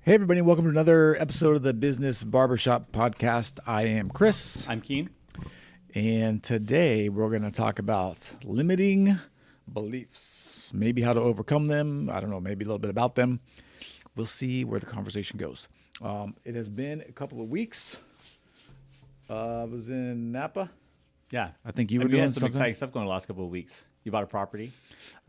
Hey, everybody, welcome to another episode of the Business Barbershop Podcast. I am Chris. I'm Keen. And today we're going to talk about limiting beliefs, maybe how to overcome them. I don't know, maybe a little bit about them. We'll see where the conversation goes. It has been a couple of weeks. I was in Napa. Yeah. I think you were We doing had some something. exciting stuff going the last couple of weeks. You bought a property?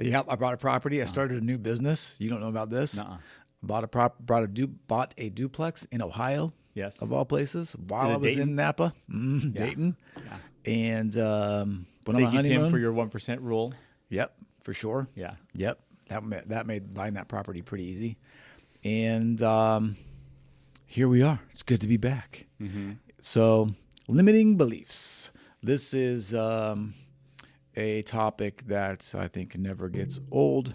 Yeah, I bought a property. I started a new business. You don't know about this. Nuh-uh. Bought a duplex in Ohio. Yes. Of all places, while Is it I was Dayton? in Napa, Yeah. Dayton. Yeah. And went on Thank my you, honeymoon. Tim, for your 1% rule. Yep, for sure. Yeah. Yep, that made buying that property pretty easy. And here we are. It's good to be back. Mm-hmm. So, limiting beliefs. This is a topic that I think never gets old.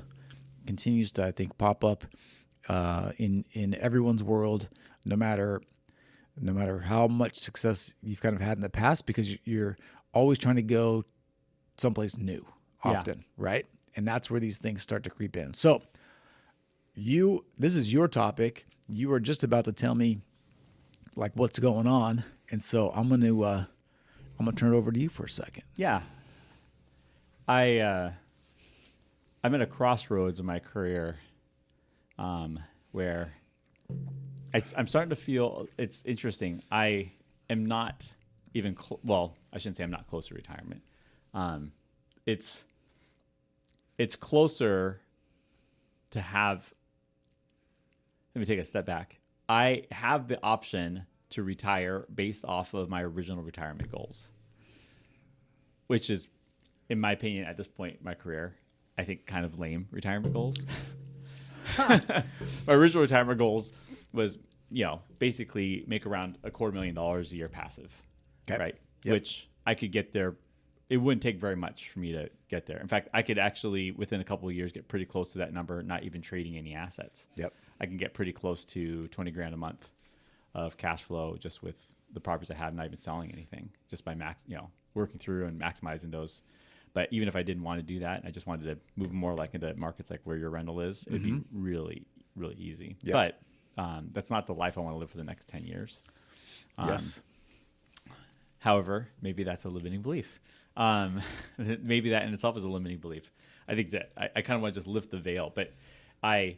Continues to, I think, pop up in everyone's world, no matter how much success you've kind of had in the past, because you're always trying to go someplace new often, right? And that's where these things start to creep in. So this is your topic. You were just about to tell me like what's going on. And so I'm going to turn it over to you for a second. Yeah. I'm at a crossroads in my career where I'm starting to feel it's interesting. I am not even I shouldn't say I'm not close to retirement. It's closer to have. Let me take a step back. I have the option to retire based off of my original retirement goals, which is, in my opinion, at this point in my career, I think kind of lame retirement goals. My original retirement goals was, basically make around $250,000 a year passive, Okay. right? Yep. Which I could get there. It wouldn't take very much for me to get there. In fact, I could actually, within a couple of years, get pretty close to that number, not even trading any assets. Yep. I can get pretty close to $20,000 a month of cash flow just with the properties I have, not even selling anything, just by working through and maximizing those. But even if I didn't want to do that, I just wanted to move more like into markets like where your rental is, it'd be really, really easy. Yep. But that's not the life I want to live for the next 10 years. Yes. However, maybe that's a limiting belief. Maybe that in itself is a limiting belief. I think that I kind of want to just lift the veil, but I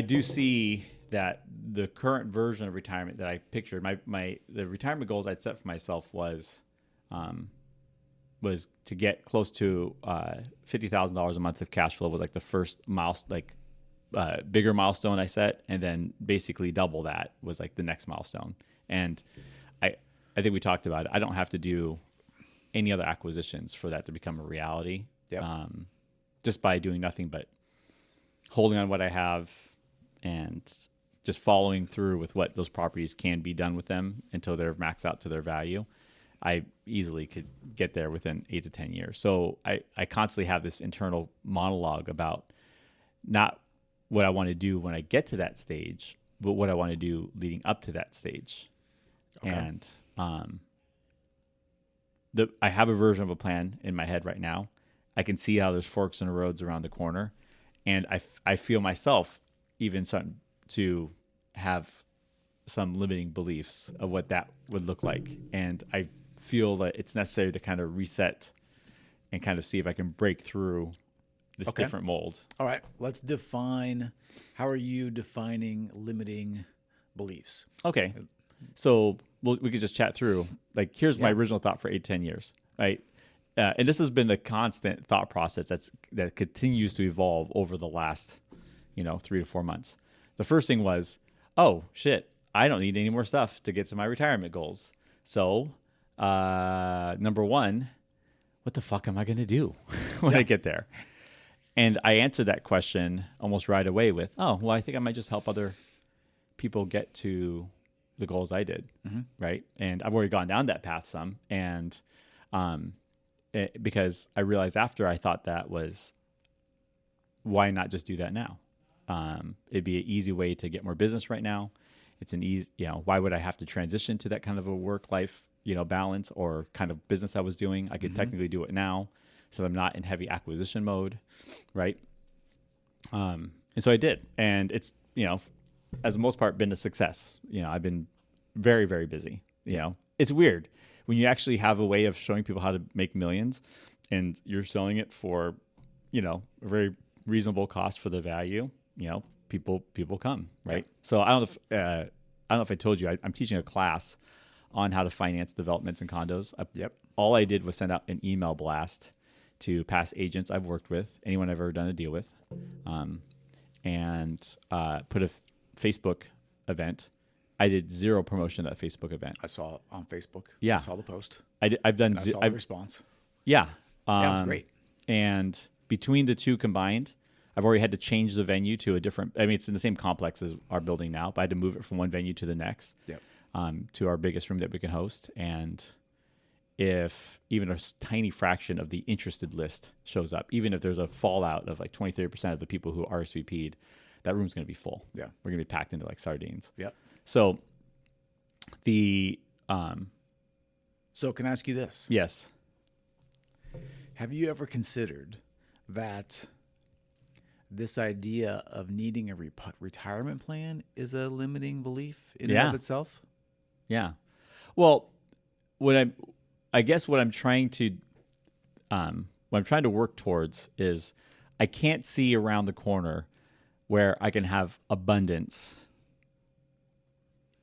do see that the current version of retirement that I pictured, the retirement goals I'd set for myself was to get close to $50,000 a month of cash flow was like the first bigger milestone I set, and then basically double that was like the next milestone. And I think we talked about it. I don't have to do any other acquisitions for that to become a reality. Yep. Just by doing nothing but holding on what I have and just following through with what those properties can be done with them until they're maxed out to their value. I easily could get there within 8 to 10 years. So I constantly have this internal monologue about not what I want to do when I get to that stage, but what I want to do leading up to that stage. Okay. And I have a version of a plan in my head right now. I can see how there's forks in the roads around the corner. And I feel myself even starting to have some limiting beliefs of what that would look like. And I feel that it's necessary to kind of reset and kind of see if I can break through this different mold. All right. Let's define. How are you defining limiting beliefs? Okay. So we could just chat through. Like, here's my original thought for 8 to 10 years, right? And this has been a constant thought process that continues to evolve over the last, 3 to 4 months. The first thing was, oh, shit, I don't need any more stuff to get to my retirement goals. So, number one, what the fuck am I going to do when I get there? And I answered that question almost right away with, oh, well, I think I might just help other people get to the goals I did, right? And I've already gone down that path some. And because I realized after I thought that was, why not just do that now? It'd be an easy way to get more business right now. It's an easy, why would I have to transition to that kind of a work-life, balance or kind of business I was doing? I could technically do it now, so I'm not in heavy acquisition mode, right? And so I did. And it's, as the most part, been a success. I've been very, very busy. It's weird when you actually have a way of showing people how to make millions, and you're selling it for, a very reasonable cost for the value. People come, right? Yeah. So I don't know if I told you, I'm teaching a class on how to finance developments and condos. Yep. All I did was send out an email blast to past agents I've worked with, anyone I've ever done a deal with, and put a Facebook event. I did zero promotion at that Facebook event. I saw it on Facebook. Yeah. I saw the post. I've done. I saw the response. Yeah. That was great. And between the two combined, I've already had to change the venue to a different. I mean, it's in the same complex as our building now, but I had to move it from one venue to the next. Yep. To our biggest room that we can host. And if even a tiny fraction of the interested list shows up, even if there's a fallout of like 20-30% of the people who RSVP'd, that room's going to be full. Yeah. We're going to be packed into like sardines. Yep. So So can I ask you this? Yes. Have you ever considered that this idea of needing a retirement plan is a limiting belief in and of itself? Yeah. Well, I guess what I'm trying to work towards is I can't see around the corner where I can have abundance.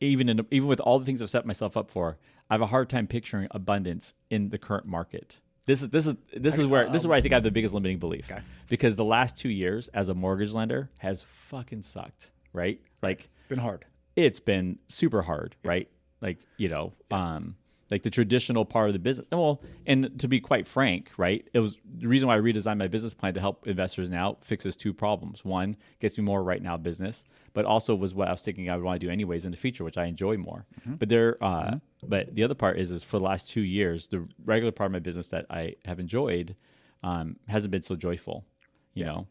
Even with all the things I've set myself up for, I have a hard time picturing abundance in the current market. This is where I think I have the biggest limiting belief. Okay. Because the last 2 years as a mortgage lender has fucking sucked, right? Like been hard. It's been super hard, right? Like, like the traditional part of the business. Well, and to be quite frank, right? It was the reason why I redesigned my business plan to help investors now fixes two problems. One, gets me more right now business, but also was what I was thinking I would want to do anyways in the future, which I enjoy more. Mm-hmm. But the other part is for the last 2 years, the regular part of my business that I have enjoyed hasn't been so joyful, you know?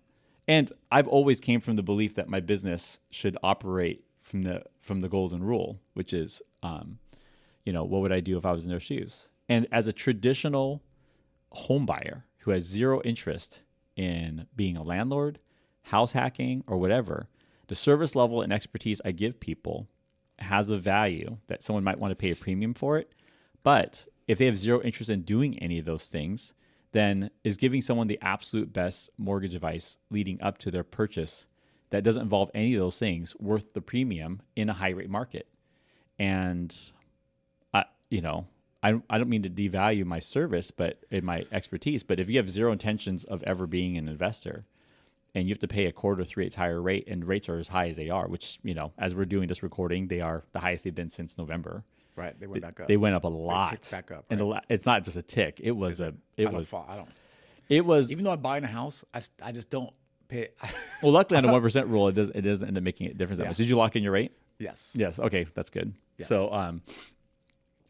And I've always came from the belief that my business should operate from the golden rule, which is, what would I do if I was in their shoes? And as a traditional home buyer who has zero interest in being a landlord, house hacking, or whatever, the service level and expertise I give people has a value that someone might want to pay a premium for it. But if they have zero interest in doing any of those things, then is giving someone the absolute best mortgage advice leading up to their purchase that doesn't involve any of those things worth the premium in a high rate market. And I don't mean to devalue my service, but in my expertise. But if you have zero intentions of ever being an investor, and you have to pay a quarter, 3/8 higher rate, and rates are as high as they are, which as we're doing this recording, they are the highest they've been since November. Right, they went back up. They went up a lot. They ticked back up, right? And it's not just a tick. It was It was. Even though I'm buying a house, I just don't pay. Well, luckily on the 1% rule, it doesn't end up making a difference that much. Did you lock in your rate? Yes. Yes. Okay, that's good. Yeah. So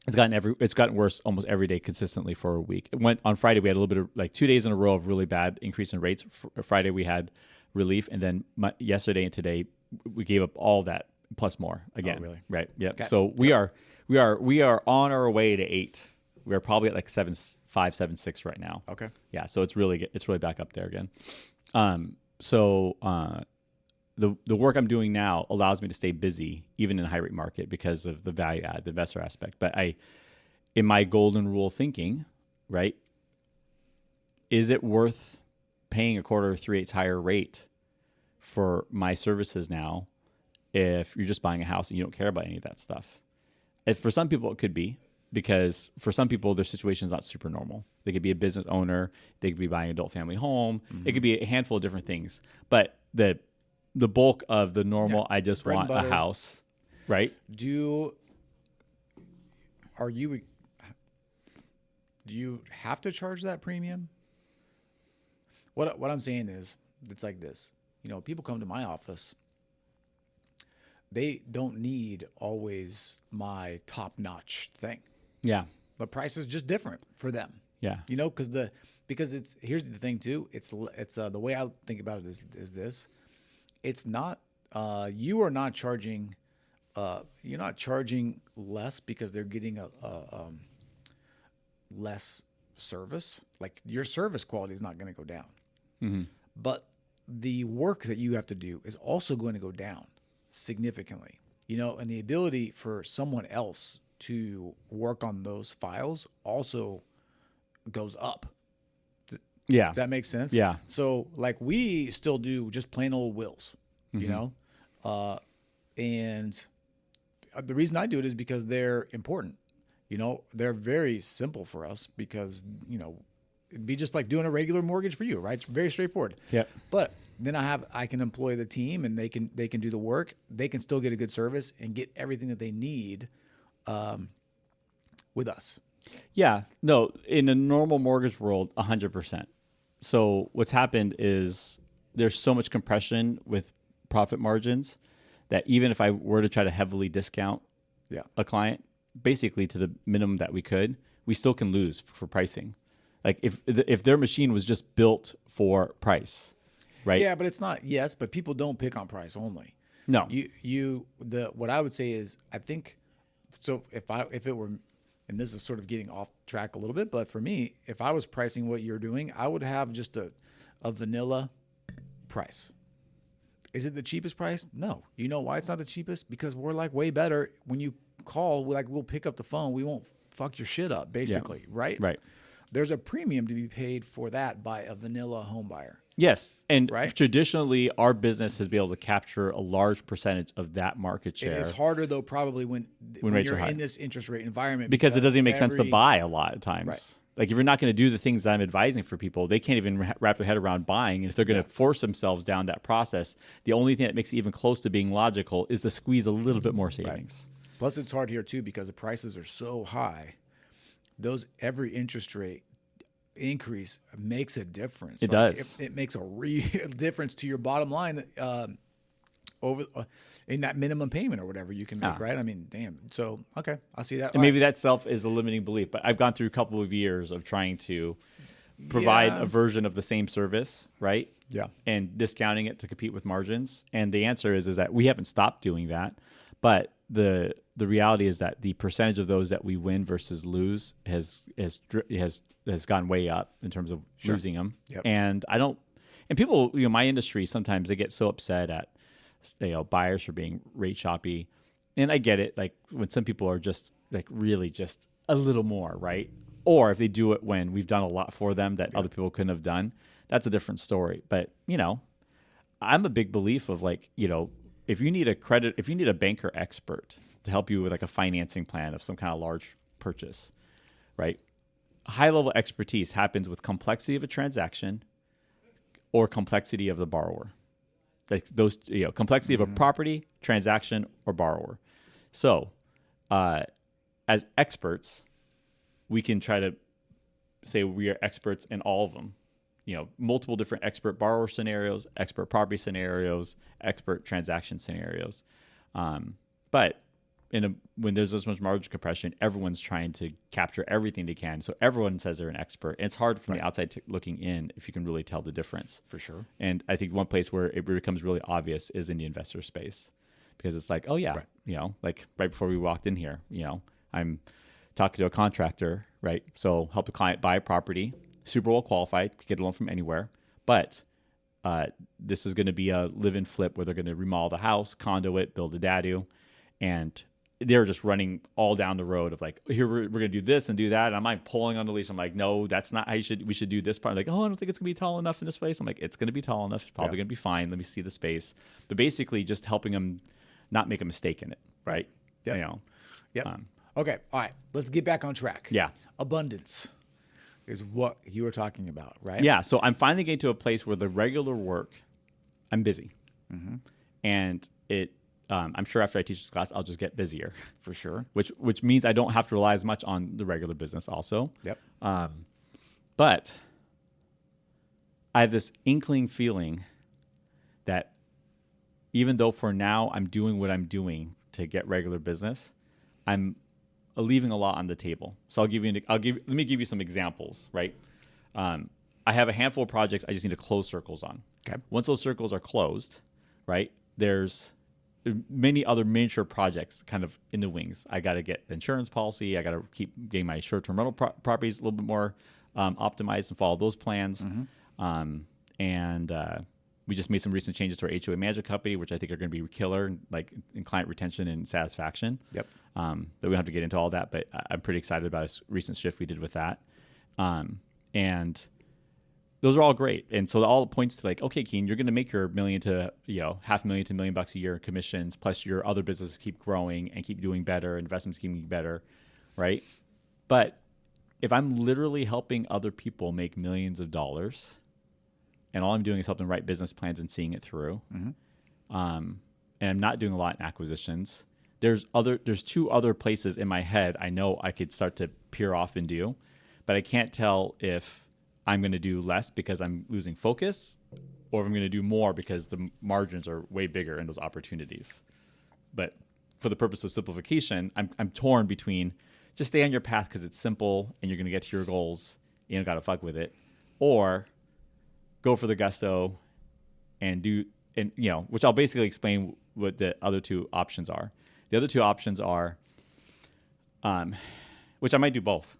it's gotten worse almost every day consistently for a week. It went on Friday. We had a little bit of like 2 days in a row of really bad increase in rates. Friday we had relief, and then yesterday and today we gave up all that plus more again. Oh, really? Right. Yep. Okay. So we are on our way to 8. We are probably at like 7.5, 7.6 right now. Okay. Yeah. So it's really back up there again. The work I'm doing now allows me to stay busy even in a high rate market because of the value add, the investor aspect. But in my golden rule thinking, right, is it worth paying a quarter or 3/8 higher rate for my services now if you're just buying a house and you don't care about any of that stuff? If for some people it could be, because for some people their situation is not super normal. They could be a business owner, they could be buying an adult family home, It could be a handful of different things. But the bulk of the normal, I just want a house, right? Do you have to charge that premium? What I'm saying is, it's like this. People come to my office. They don't need always my top-notch thing. Yeah. The price is just different for them. Yeah. Because it's here's the thing too. It's the way I think about it is this. It's not you are not charging you're not charging less because they're getting a less service. Like your service quality is not going to go down. Mm-hmm. But the work that you have to do is also going to go down. significantly, and the ability for someone else to work on those files also goes up. Yeah. Does that make sense? Yeah. So like we still do just plain old wills, and the reason I do it is because they're important. They're very simple for us because, it'd be just like doing a regular mortgage for you, right? It's very straightforward. Yeah. But then I can employ the team and they can do the work. They can still get a good service and get everything that they need with us. Yeah. No, in a normal mortgage world, 100%. So what's happened is there's so much compression with profit margins that even if I were to try to heavily discount a client, basically to the minimum that we could, we still can lose for pricing. Like if their machine was just built for price, right? Yeah, but it's not. Yes, but people don't pick on price only. No. What I would say is I think so. If it were, and this is sort of getting off track a little bit, but for me, if I was pricing what you're doing, I would have just a vanilla price. Is it the cheapest price? No. You know why it's not the cheapest? Because we're like way better. When you call, we'll pick up the phone. We won't fuck your shit up, basically, right? Right. There's a premium to be paid for that by a vanilla home buyer. Yes. And right? Traditionally, our business has been able to capture a large percentage of that market share. It is harder, though, probably when rates you're are high. in this interest rate environment. Because it doesn't even make sense to buy a lot of times. Right. Like if you're not going to do the things that I'm advising for people, they can't even wrap their head around buying. And if they're going to force themselves down that process, the only thing that makes it even close to being logical is to squeeze a little bit more savings. Right. Plus, it's hard here, too, because the prices are so high. Every interest rate increase makes a difference. It does. It makes a real difference to your bottom line over in that minimum payment or whatever you can make, right? I mean, damn. So, okay, I see that. And maybe that self is a limiting belief, but I've gone through a couple of years of trying to provide a version of the same service, right? Yeah. And discounting it to compete with margins. And the answer is that we haven't stopped doing that, but the reality is that the percentage of those that we win versus lose has gone way up in terms of losing them. Yep. And people, my industry, sometimes they get so upset at, buyers for being rate shoppy. And I get it. Like when some people are just like really just a little more, right? Or if they do it when we've done a lot for them that other people couldn't have done, that's a different story. But, I'm a big belief of like, if you need a banker expert to help you with like a financing plan of some kind of large purchase, right? High level expertise happens with complexity of a transaction or complexity of the borrower. Like those, complexity of a property, transaction, or borrower. So, as experts, we can try to say we are experts in all of them. Multiple different expert borrower scenarios, expert property scenarios, expert transaction scenarios. But when there's this much margin compression, everyone's trying to capture everything they can. So everyone says they're an expert. And it's hard from the outside looking in if you can really tell the difference. For sure. And I think one place where it becomes really obvious is in the investor space. Because it's like, oh yeah, like right before we walked in here, I'm talking to a contractor, right? So help a client buy a property, super well qualified, get a loan from anywhere. But this is going to be a live and flip where they're going to remodel the house, condo it, build a dadu. And they're just running all down the road of like, here, we're going to do this and do that. And I'm like pulling on the leash. I'm like, no, that's not how we should do this part. I'm like, oh, I don't think it's going to be tall enough in this place. I'm like, it's going to be tall enough. It's probably going to be fine. Let me see the space. But basically just helping them not make a mistake in it. Right. Yeah. Okay. All right. Let's get back on track. Yeah. Abundance is what you were talking about, right? Yeah. So I'm finally getting to a place where the regular work, I'm busy. Mm-hmm. And I'm sure after I teach this class, I'll just get busier. For sure. Which means I don't have to rely as much on the regular business also. Yep. But I have this inkling feeling that even though for now I'm doing what I'm doing to get regular business, I'm leaving a lot on the table. So let me give you some examples, right? I have a handful of projects I just need to close circles on. Okay. Once those circles are closed, right, there's many other miniature projects kind of in the wings. I got to get the insurance policy. I got to keep getting my short-term rental properties a little bit more optimized and follow those plans. Mm-hmm. We just made some recent changes to our HOA management company, which I think are going to be killer, like in client retention and satisfaction. Yep. That we don't have to get into all that, but I'm pretty excited about a recent shift we did with that. And those are all great. And so all points to like, okay, Keen, you're going to make your $1 million to $500,000 to $1 million a year in commissions, plus your other businesses keep growing and keep doing better, investments keep getting better, right? But if I'm literally helping other people make millions of dollars, and all I'm doing is helping write business plans and seeing it through, and I'm not doing a lot in acquisitions, there's 2 other places in my head I know I could start to peer off and do, but I can't tell if I'm going to do less because I'm losing focus, or if I'm going to do more because the margins are way bigger in those opportunities. But for the purpose of simplification, I'm torn between just stay on your path because it's simple and you're going to get to your goals. You don't got to fuck with it, or go for the gusto and do, and which I'll basically explain what the other 2 options are. The other 2 options are, which I might do both.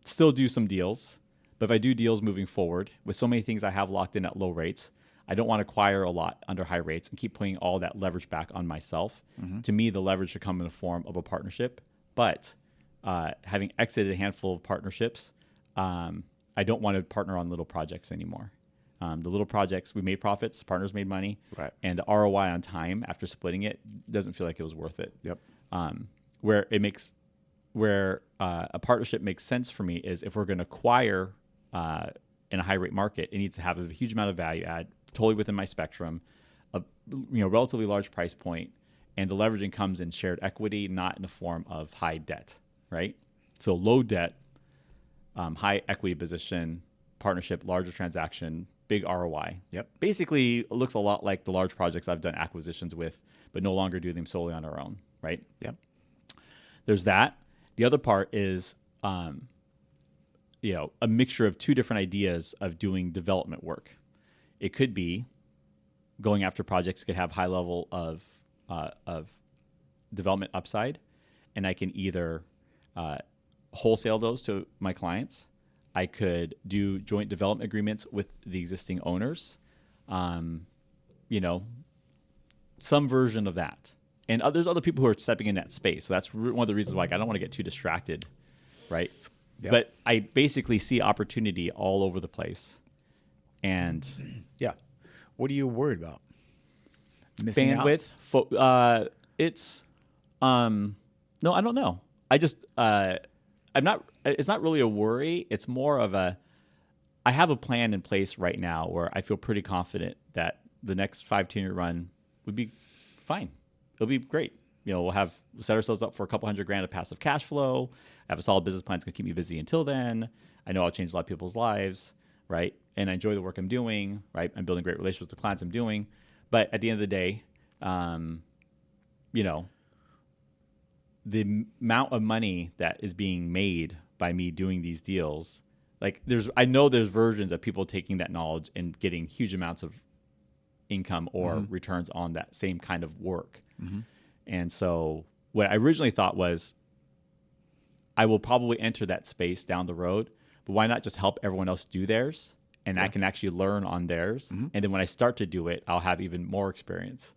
Still do some deals, but if I do deals moving forward with so many things I have locked in at low rates, I don't want to acquire a lot under high rates and keep putting all that leverage back on myself. To me, the leverage should come in the form of a partnership. But having exited a handful of partnerships, I don't want to partner on little projects anymore. The little projects, we made profits, partners made money, right? And the ROI on time after splitting it doesn't feel like it was worth it. Yep. Where a partnership makes sense for me is if we're going to acquire in a high rate market, it needs to have a huge amount of value add, totally within my spectrum, a relatively large price point, and the leveraging comes in shared equity, not in the form of high debt, right? So low debt, high equity position, partnership, larger transaction, big ROI. Yep. Basically, it looks a lot like the large projects I've done acquisitions with, but no longer do them solely on our own, right? Yep. There's that. The other part is, a mixture of 2 different ideas of doing development work. It could be going after projects that have high level of development upside, and I can either wholesale those to my clients. I could do joint development agreements with the existing owners, some version of that. And there's other people who are stepping in that space. So that's one of the reasons why I don't want to get too distracted, right? Yep. But I basically see opportunity all over the place. And yeah, what are you worried about? Missing bandwidth. It's no, I don't know. I just I'm not. It's not really a worry. It's more of I have a plan in place right now where I feel pretty confident that the next 5-10-year run would be fine. It'll be great. We'll set ourselves up for a couple $100,000 of passive cash flow. I have a solid business plan that's going to keep me busy until then. I know I'll change a lot of people's lives, right? And I enjoy the work I'm doing, right? I'm building great relationships with the clients I'm doing. But at the end of the day, the amount of money that is being made by me doing these deals, I know there's versions of people taking that knowledge and getting huge amounts of income or returns on that same kind of work. And so what I originally thought was I will probably enter that space down the road, but why not just help everyone else do theirs? And I can actually learn on theirs. And then when I start to do it, I'll have even more experience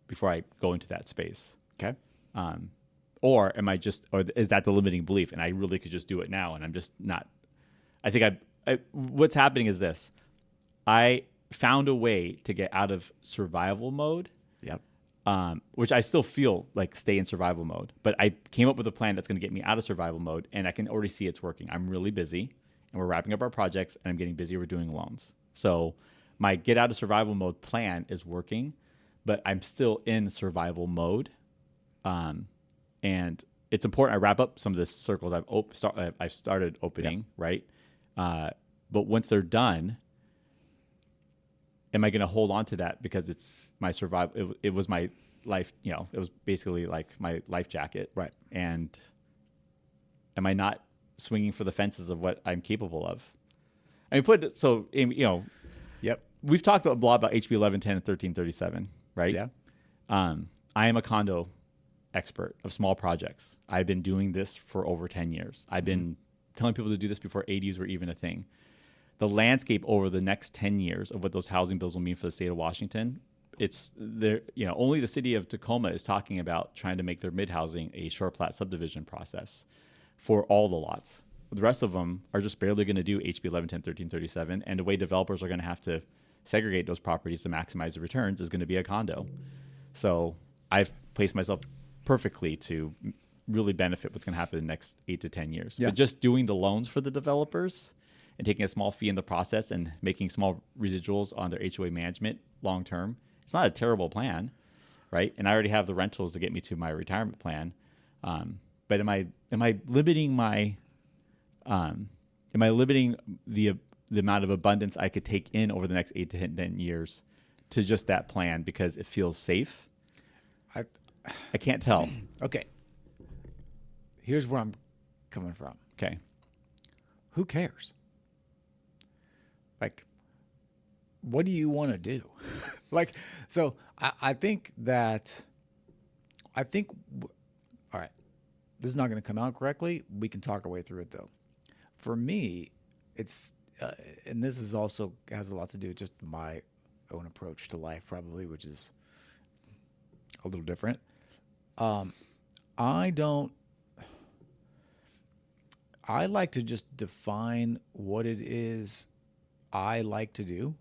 before I go into that space. Okay. Or is that the limiting belief? And I really could just do it now. And I'm just not, I think what's happening is this. I found a way to get out of survival mode. Yep. Which I still feel like stay in survival mode, but I came up with a plan that's going to get me out of survival mode, and I can already see it's working. I'm really busy, and we're wrapping up our projects, and I'm getting busier with doing loans. So my get out of survival mode plan is working, but I'm still in survival mode. And it's important I wrap up some of the circles I've started opening, right? But once they're done, am I going to hold on to that because it's my survival? It was my life, it was basically like my life jacket. Right. And am I not swinging for the fences of what I'm capable of? I mean, Yep. We've talked a lot about HB 1110 and 1337, right? Yeah. I am a condo expert of small projects. I've been doing this for over 10 years. I've been telling people to do this before ADUs were even a thing. the landscape over the next 10 years of what those housing bills will mean for the state of Washington, it's there. Only the city of Tacoma is talking about trying to make their mid-housing a short plat subdivision process for all the lots. The rest of them are just barely going to do HB 1110, 1337, and the way developers are going to have to segregate those properties to maximize the returns is going to be a condo. So I've placed myself perfectly to really benefit what's going to happen in the next 8 to 10 years. Yeah. But just doing the loans for the developers and taking a small fee in the process and making small residuals on their HOA management long term, it's not a terrible plan, right? And I already have the rentals to get me to my retirement plan. But am I limiting my the amount of abundance I could take in over the next 8 to 10 years to just that plan because it feels safe? I can't tell. Okay. Here's where I'm coming from. Okay. Who cares? Like, what do you want to do? So I think, all right, this is not going to come out correctly. We can talk our way through it though. For me, it's, and this is also has a lot to do with just my own approach to life probably, which is a little different. I like to just define what it is I like to do,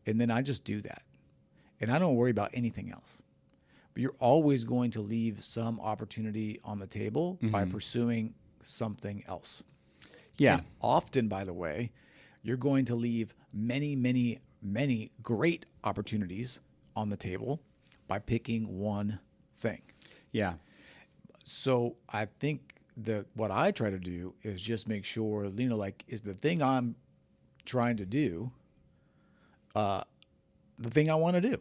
and then I just do that. And I don't worry about anything else. But you're always going to leave some opportunity on the table by pursuing something else. Yeah. And often, by the way, you're going to leave many, many, many great opportunities on the table by picking one thing. Yeah. So I think what I try to do is just make sure, is the thing I'm trying to do the thing I want to do.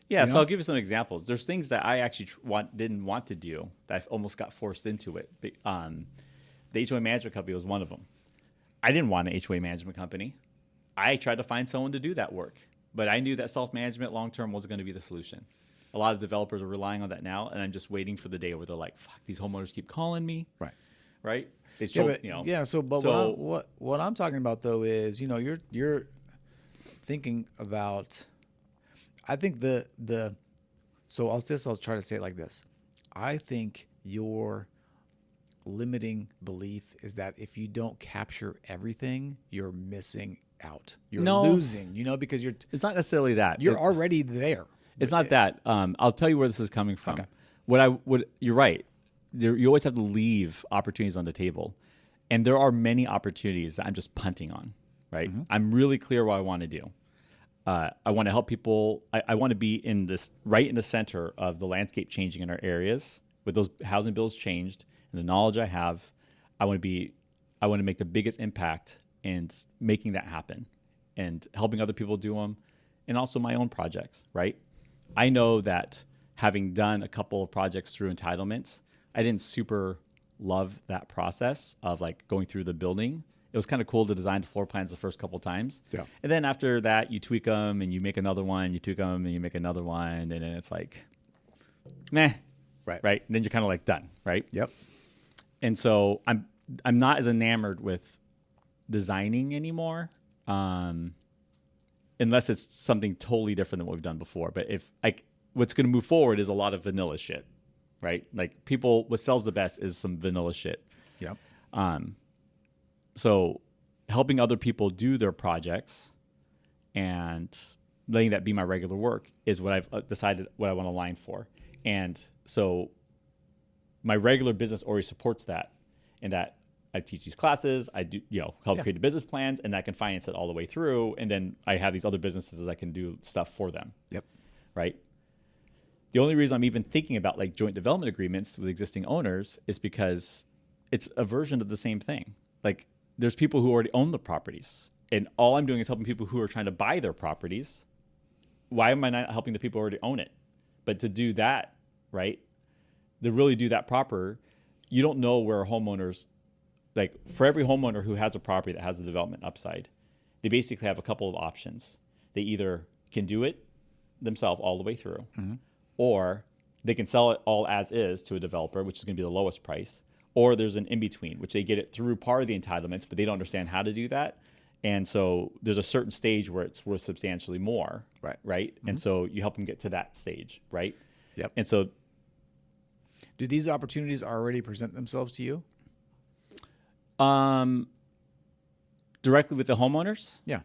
Yeah, so I'll give you some examples. There's things that I actually didn't want to do that I almost got forced into it. The HOA management company was one of them. I didn't want an HOA management company. I tried to find someone to do that work, but I knew that self-management long-term wasn't going to be the solution. A lot of developers are relying on that now, and I'm just waiting for the day where they're like, "Fuck, these homeowners keep calling me." Right? They show, what I'm talking about though is, you're thinking about. I think I'll try to say it like this. I think your limiting belief is that if you don't capture everything, you're missing out. You're losing, because It's not necessarily that. You're already there. It's not that. I'll tell you where this is coming from. Okay. You're right. You always have to leave opportunities on the table. And there are many opportunities that I'm just punting on, right? Mm-hmm. I'm really clear what I want to do. I want to help people. I want to be right in the center of the landscape changing in our areas with those housing bills changed and the knowledge I have. I want to make the biggest impact in making that happen and helping other people do them, and also my own projects, right? I know that having done a couple of projects through entitlements, I didn't super love that process of like going through the building. It was kind of cool to design the floor plans the first couple of times. Yeah. And then after that, you tweak them and you make another one, you tweak them and you make another one. And then it's like, meh. Right. And then you're kind of like done. Right. Yep. And so I'm not as enamored with designing anymore. Unless it's something totally different than what we've done before. But what's going to move forward is a lot of vanilla shit, right? Like what sells the best is some vanilla shit. Yep. So helping other people do their projects and letting that be my regular work is what I've decided what I want to align for. And so my regular business already supports that, in that I teach these classes, I do, help create the business plans, and I can finance it all the way through. And then I have these other businesses I can do stuff for them. Yep. Right. The only reason I'm even thinking about like joint development agreements with existing owners is because it's a version of the same thing. Like there's people who already own the properties, and all I'm doing is helping people who are trying to buy their properties. Why am I not helping the people who already own it? But to do that, right, to really do that proper, you don't know where homeowners, like for every homeowner who has a property that has a development upside, they basically have a couple of options. They either can do it themselves all the way through, or they can sell it all as is to a developer, which is going to be the lowest price, or there's an in-between, which they get it through part of the entitlements, but they don't understand how to do that. And so there's a certain stage where it's worth substantially more. Right. Right. And so you help them get to that stage. Right. Yep. And so, do these opportunities already present themselves to you? Directly with the homeowners, Yeah.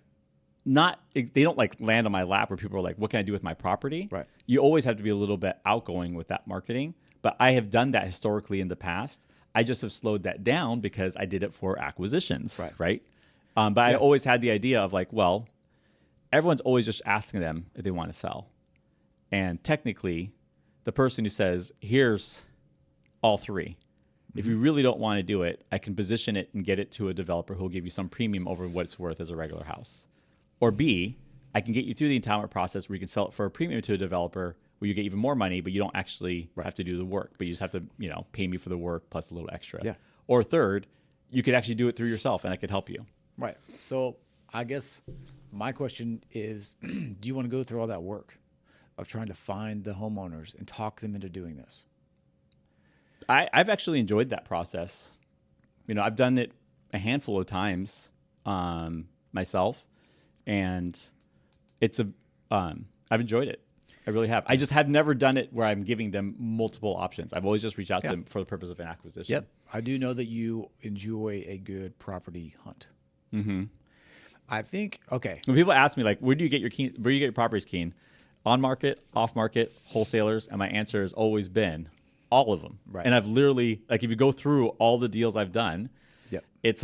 They don't like land on my lap where people are like, what can I do with my property? Right. You always have to be a little bit outgoing with that marketing. But I have done that historically in the past. I just have slowed that down because I did it for acquisitions. Right. But I always had the idea of like, well, everyone's always just asking them if they want to sell. And technically, the person who says, here's all three. If you really don't want to do it, I can position it and get it to a developer who will give you some premium over what it's worth as a regular house. Or B, I can get you through the entitlement process where you can sell it for a premium to a developer where you get even more money, but you don't actually have to do the work. But you just have to, pay me for the work plus a little extra. Yeah. Or third, you could actually do it through yourself and I could help you. Right. So I guess my question is, do you want to go through all that work of trying to find the homeowners and talk them into doing this? I've actually enjoyed that process. I've done it a handful of times myself, and I've enjoyed it. I really have. I just have never done it where I'm giving them multiple options. I've always just reached out to them for the purpose of an acquisition. Yep. I do know that you enjoy a good property hunt. Mm-hmm. I think, okay. When people ask me, like, where do you get your properties, Keen? On market, off market, wholesalers, and my answer has always been all of them. Right. And I've literally, like, if you go through all the deals I've done, yep. it's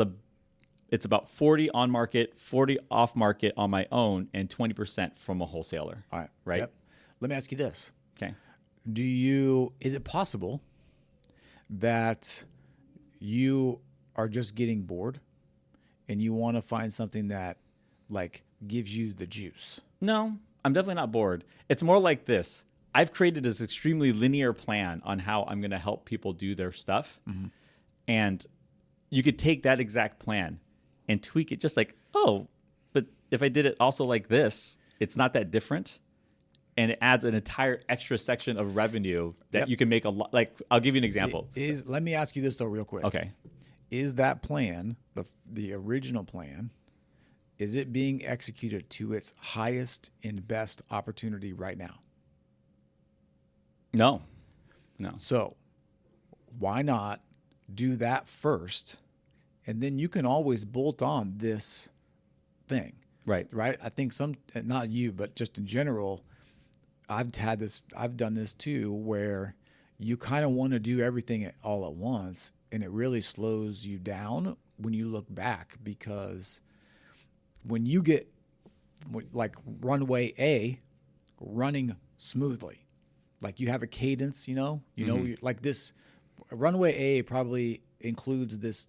about 40 on market, 40 off market on my own, and 20% from a wholesaler. All right. Right. Yep. Let me ask you this. Okay. Is it possible that you are just getting bored and you want to find something that like gives you the juice? No, I'm definitely not bored. It's more like this. I've created this extremely linear plan on how I'm going to help people do their stuff. Mm-hmm. And you could take that exact plan and tweak it just like, oh, but if I did it also like this, it's not that different. And it adds an entire extra section of revenue that you can make a lot. Like, I'll give you an example. Let me ask you this though, real quick. Okay. Is that plan, the original plan, is it being executed to its highest and best opportunity right now? No. So why not do that first, and then you can always bolt on this thing. Right. I think not you, but just in general, I've done this too, where you kind of want to do everything all at once, and it really slows you down when you look back, because when you get like runway A running smoothly, like you have a cadence, you're like this runway A probably includes this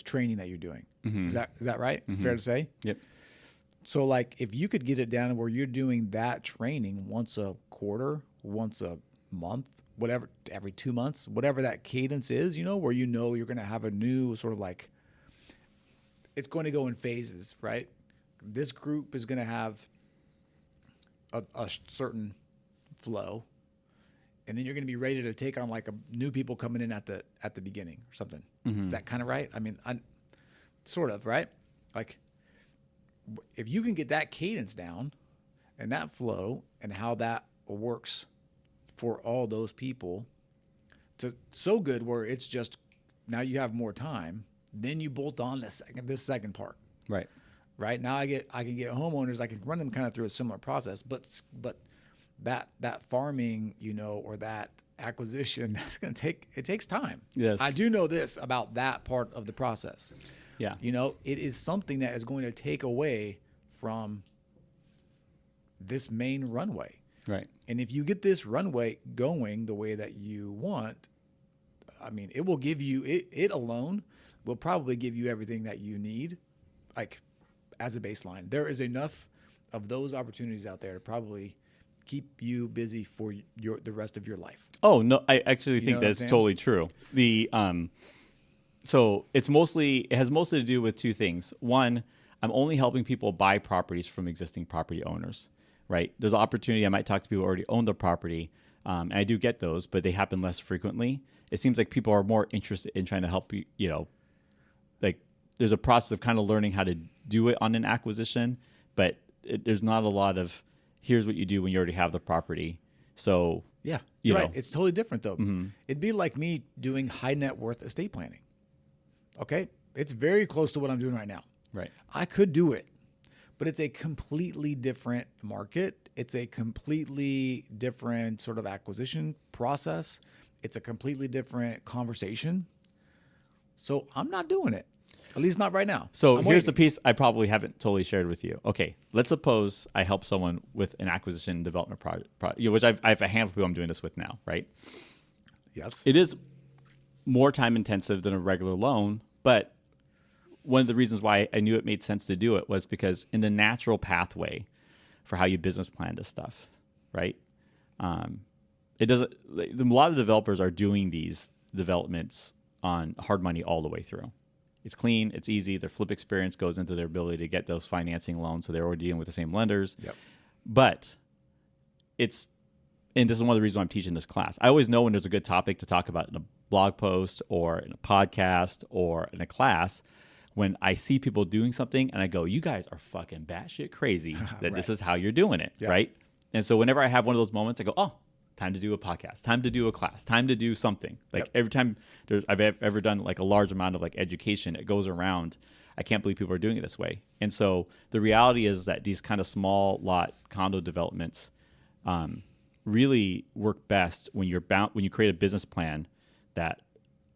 training that you're doing. Mm-hmm. Is that right? Mm-hmm. Fair to say? Yep. So like if you could get it down where you're doing that training once a quarter, once a month, whatever, every 2 months, whatever that cadence is, where you're going to have a new sort of like, it's going to go in phases, right? This group is going to have a certain flow, and then you're going to be ready to take on like new people coming in at the beginning or something. Mm-hmm. Is that kind of right? I mean, sort of, right? Like if you can get that cadence down and that flow and how that works for all those people to so good where it's just now you have more time, then you bolt on this second part. Right. Now I can get homeowners, I can run them kind of through a similar process, but that farming, or that acquisition, it takes time. Yes. I do know this about that part of the process. Yeah. It is something that is going to take away from this main runway. Right. And if you get this runway going the way that you want, I mean, it will give you, it alone will probably give you everything that you need, like as a baseline. There is enough of those opportunities out there to probably keep you busy for the rest of your life. Oh, no, I actually think that's totally true. So it has mostly to do with two things. One, I'm only helping people buy properties from existing property owners, right? There's an opportunity. I might talk to people who already own the property, and I do get those, but they happen less frequently. It seems like people are more interested in trying to help you, like there's a process of kind of learning how to do it on an acquisition, but there's not a lot of here's what you do when you already have the property. So Yeah, you you're know. right. It's totally different though. It'd be like me doing high net worth estate planning. Okay, it's very close to what I'm doing right now. Right. I could do it, but it's a completely different market. It's a completely different sort of acquisition process. It's a completely different conversation. So I'm not doing it, at least not right now. So I'm here's the waiting. piece I probably haven't totally shared with you. Okay, let's suppose I help someone with an acquisition and development project, which I have a handful of people I'm doing this with now, right? Yes. It is more time intensive than a regular loan, but one of the reasons why I knew it made sense to do it was because in the natural pathway for how you business plan this stuff, right? It doesn't. A lot of developers are doing these developments on hard money all the way through. It's clean, it's easy. Their flip experience goes into their ability to get those financing loans, so they're already dealing with the same lenders. Yep. But it's, and this is one of the reasons why I'm teaching this class. I always know when there's a good topic to talk about in a blog post or in a podcast or in a class when I see people doing something and I go, you guys are fucking batshit crazy that this is how you're doing it, right? And so whenever I have one of those moments, I go, oh, time to do a podcast, time to do a class, time to do something. Like every time I've ever done like a large amount of like education, it goes around. I can't believe people are doing it this way. And so the reality is that these kind of small lot condo developments really work best when when you create a business plan that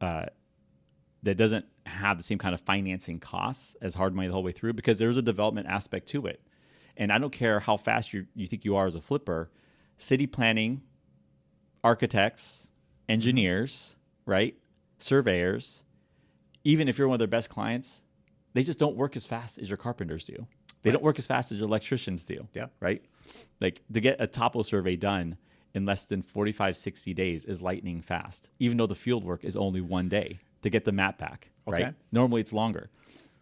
that doesn't have the same kind of financing costs as hard money the whole way through, because there's a development aspect to it. And I don't care how fast you think you are as a flipper, city planning, architects, engineers, right? Surveyors, even if you're one of their best clients, they just don't work as fast as your carpenters do. They don't work as fast as your electricians do. Yeah. Right? Like to get a topo survey done in less than 45, 60 days is lightning fast, even though the field work is only 1 day to get the map back, right? Okay. Normally it's longer.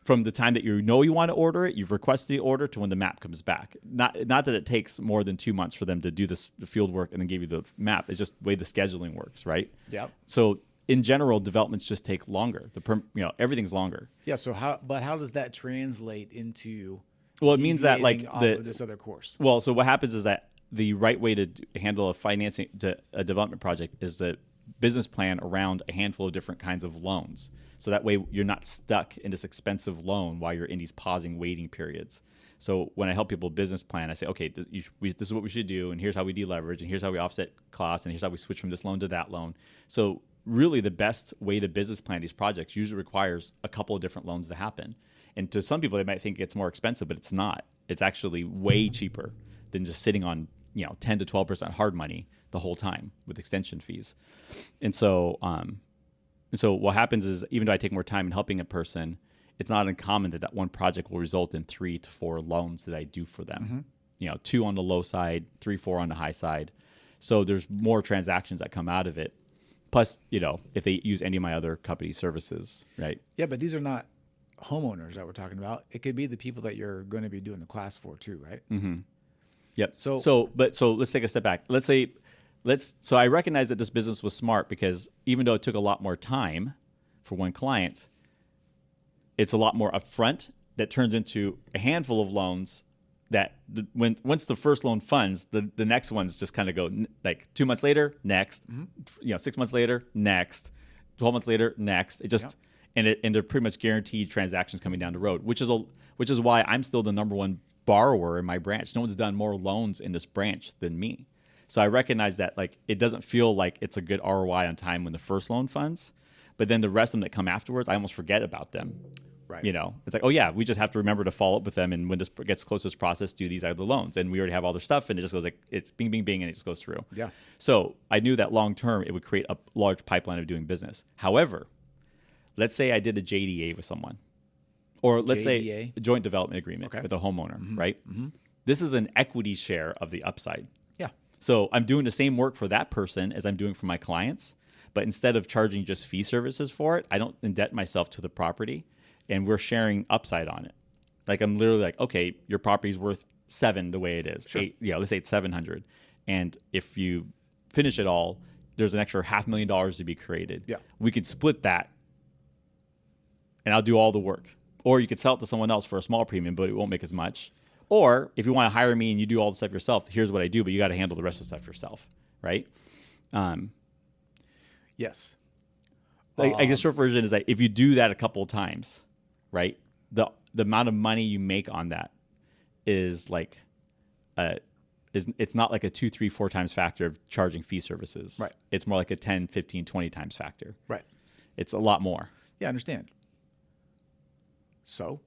From the time that you know you want to order it, you've requested the order to when the map comes back. Not that it takes more than 2 months for them to do the field work and then give you the map. It's just the way the scheduling works, right? Yeah. So in general, developments just take longer. Everything's longer. Yeah. So how does that translate into? Well, it means that like deviating off of this other course. Well, so what happens is that the right way to handle a development project is the business plan around a handful of different kinds of loans. So that way you're not stuck in this expensive loan while you're in these pausing waiting periods. So when I help people business plan, I say, okay, this is what we should do, and here's how we deleverage, and here's how we offset costs, and here's how we switch from this loan to that loan. So really the best way to business plan these projects usually requires a couple of different loans to happen. And to some people, they might think it's more expensive, but it's not. It's actually way cheaper than just sitting on 10 to 12% hard money the whole time with extension fees. And so what happens is, even though I take more time in helping a person, it's not uncommon that one project will result in 3 to 4 loans that I do for them. 2 on the low side, 3, 4 on the high side. So there's more transactions that come out of it. Plus, if they use any of my other company services, right? Yeah, but these are not homeowners that we're talking about. It could be the people that you're going to be doing the class for too, right? Mm-hmm. Yep. So let's take a step back. So I recognize that this business was smart because even though it took a lot more time for one client, it's a lot more upfront that turns into a handful of loans that once the first loan funds, the next ones just kind of go like 2 months later, next, 6 months later, next, 12 months later, next. It just, and they're pretty much guaranteed transactions coming down the road, which is why I'm still the number one borrower in my branch. No one's done more loans in this branch than me. So I recognize that like it doesn't feel like it's a good ROI on time when the first loan funds, but then the rest of them that come afterwards, I almost forget about them. Right. It's like, oh yeah, we just have to remember to follow up with them, and when this gets close to this process, do these other loans, and we already have all their stuff, and it just goes like it's bing, bing, bing, and it just goes through. Yeah. So I knew that long term it would create a large pipeline of doing business. However, let's say I did a JDA with someone, or let's say a joint development agreement with a homeowner, right? Mm-hmm. This is an equity share of the upside. Yeah. So I'm doing the same work for that person as I'm doing for my clients, but instead of charging just fee services for it, I don't indebt myself to the property, and we're sharing upside on it. Like I'm literally like, okay, your property's worth 7 the way it is. Sure. 8, let's say it's 700. And if you finish it all, there's an extra $500,000 to be created. Yeah. We could split that, and I'll do all the work. Or you could sell it to someone else for a small premium, but it won't make as much. Or if you want to hire me and you do all the stuff yourself, here's what I do, but you got to handle the rest of the stuff yourself, right? Yes. I guess short version is that if you do that a couple of times, right, the amount of money you make on that is like, it's not like a 2, 3, 4 times factor of charging fee services. Right. It's more like a 10, 15, 20 times factor. Right. It's a lot more. Yeah, I understand. So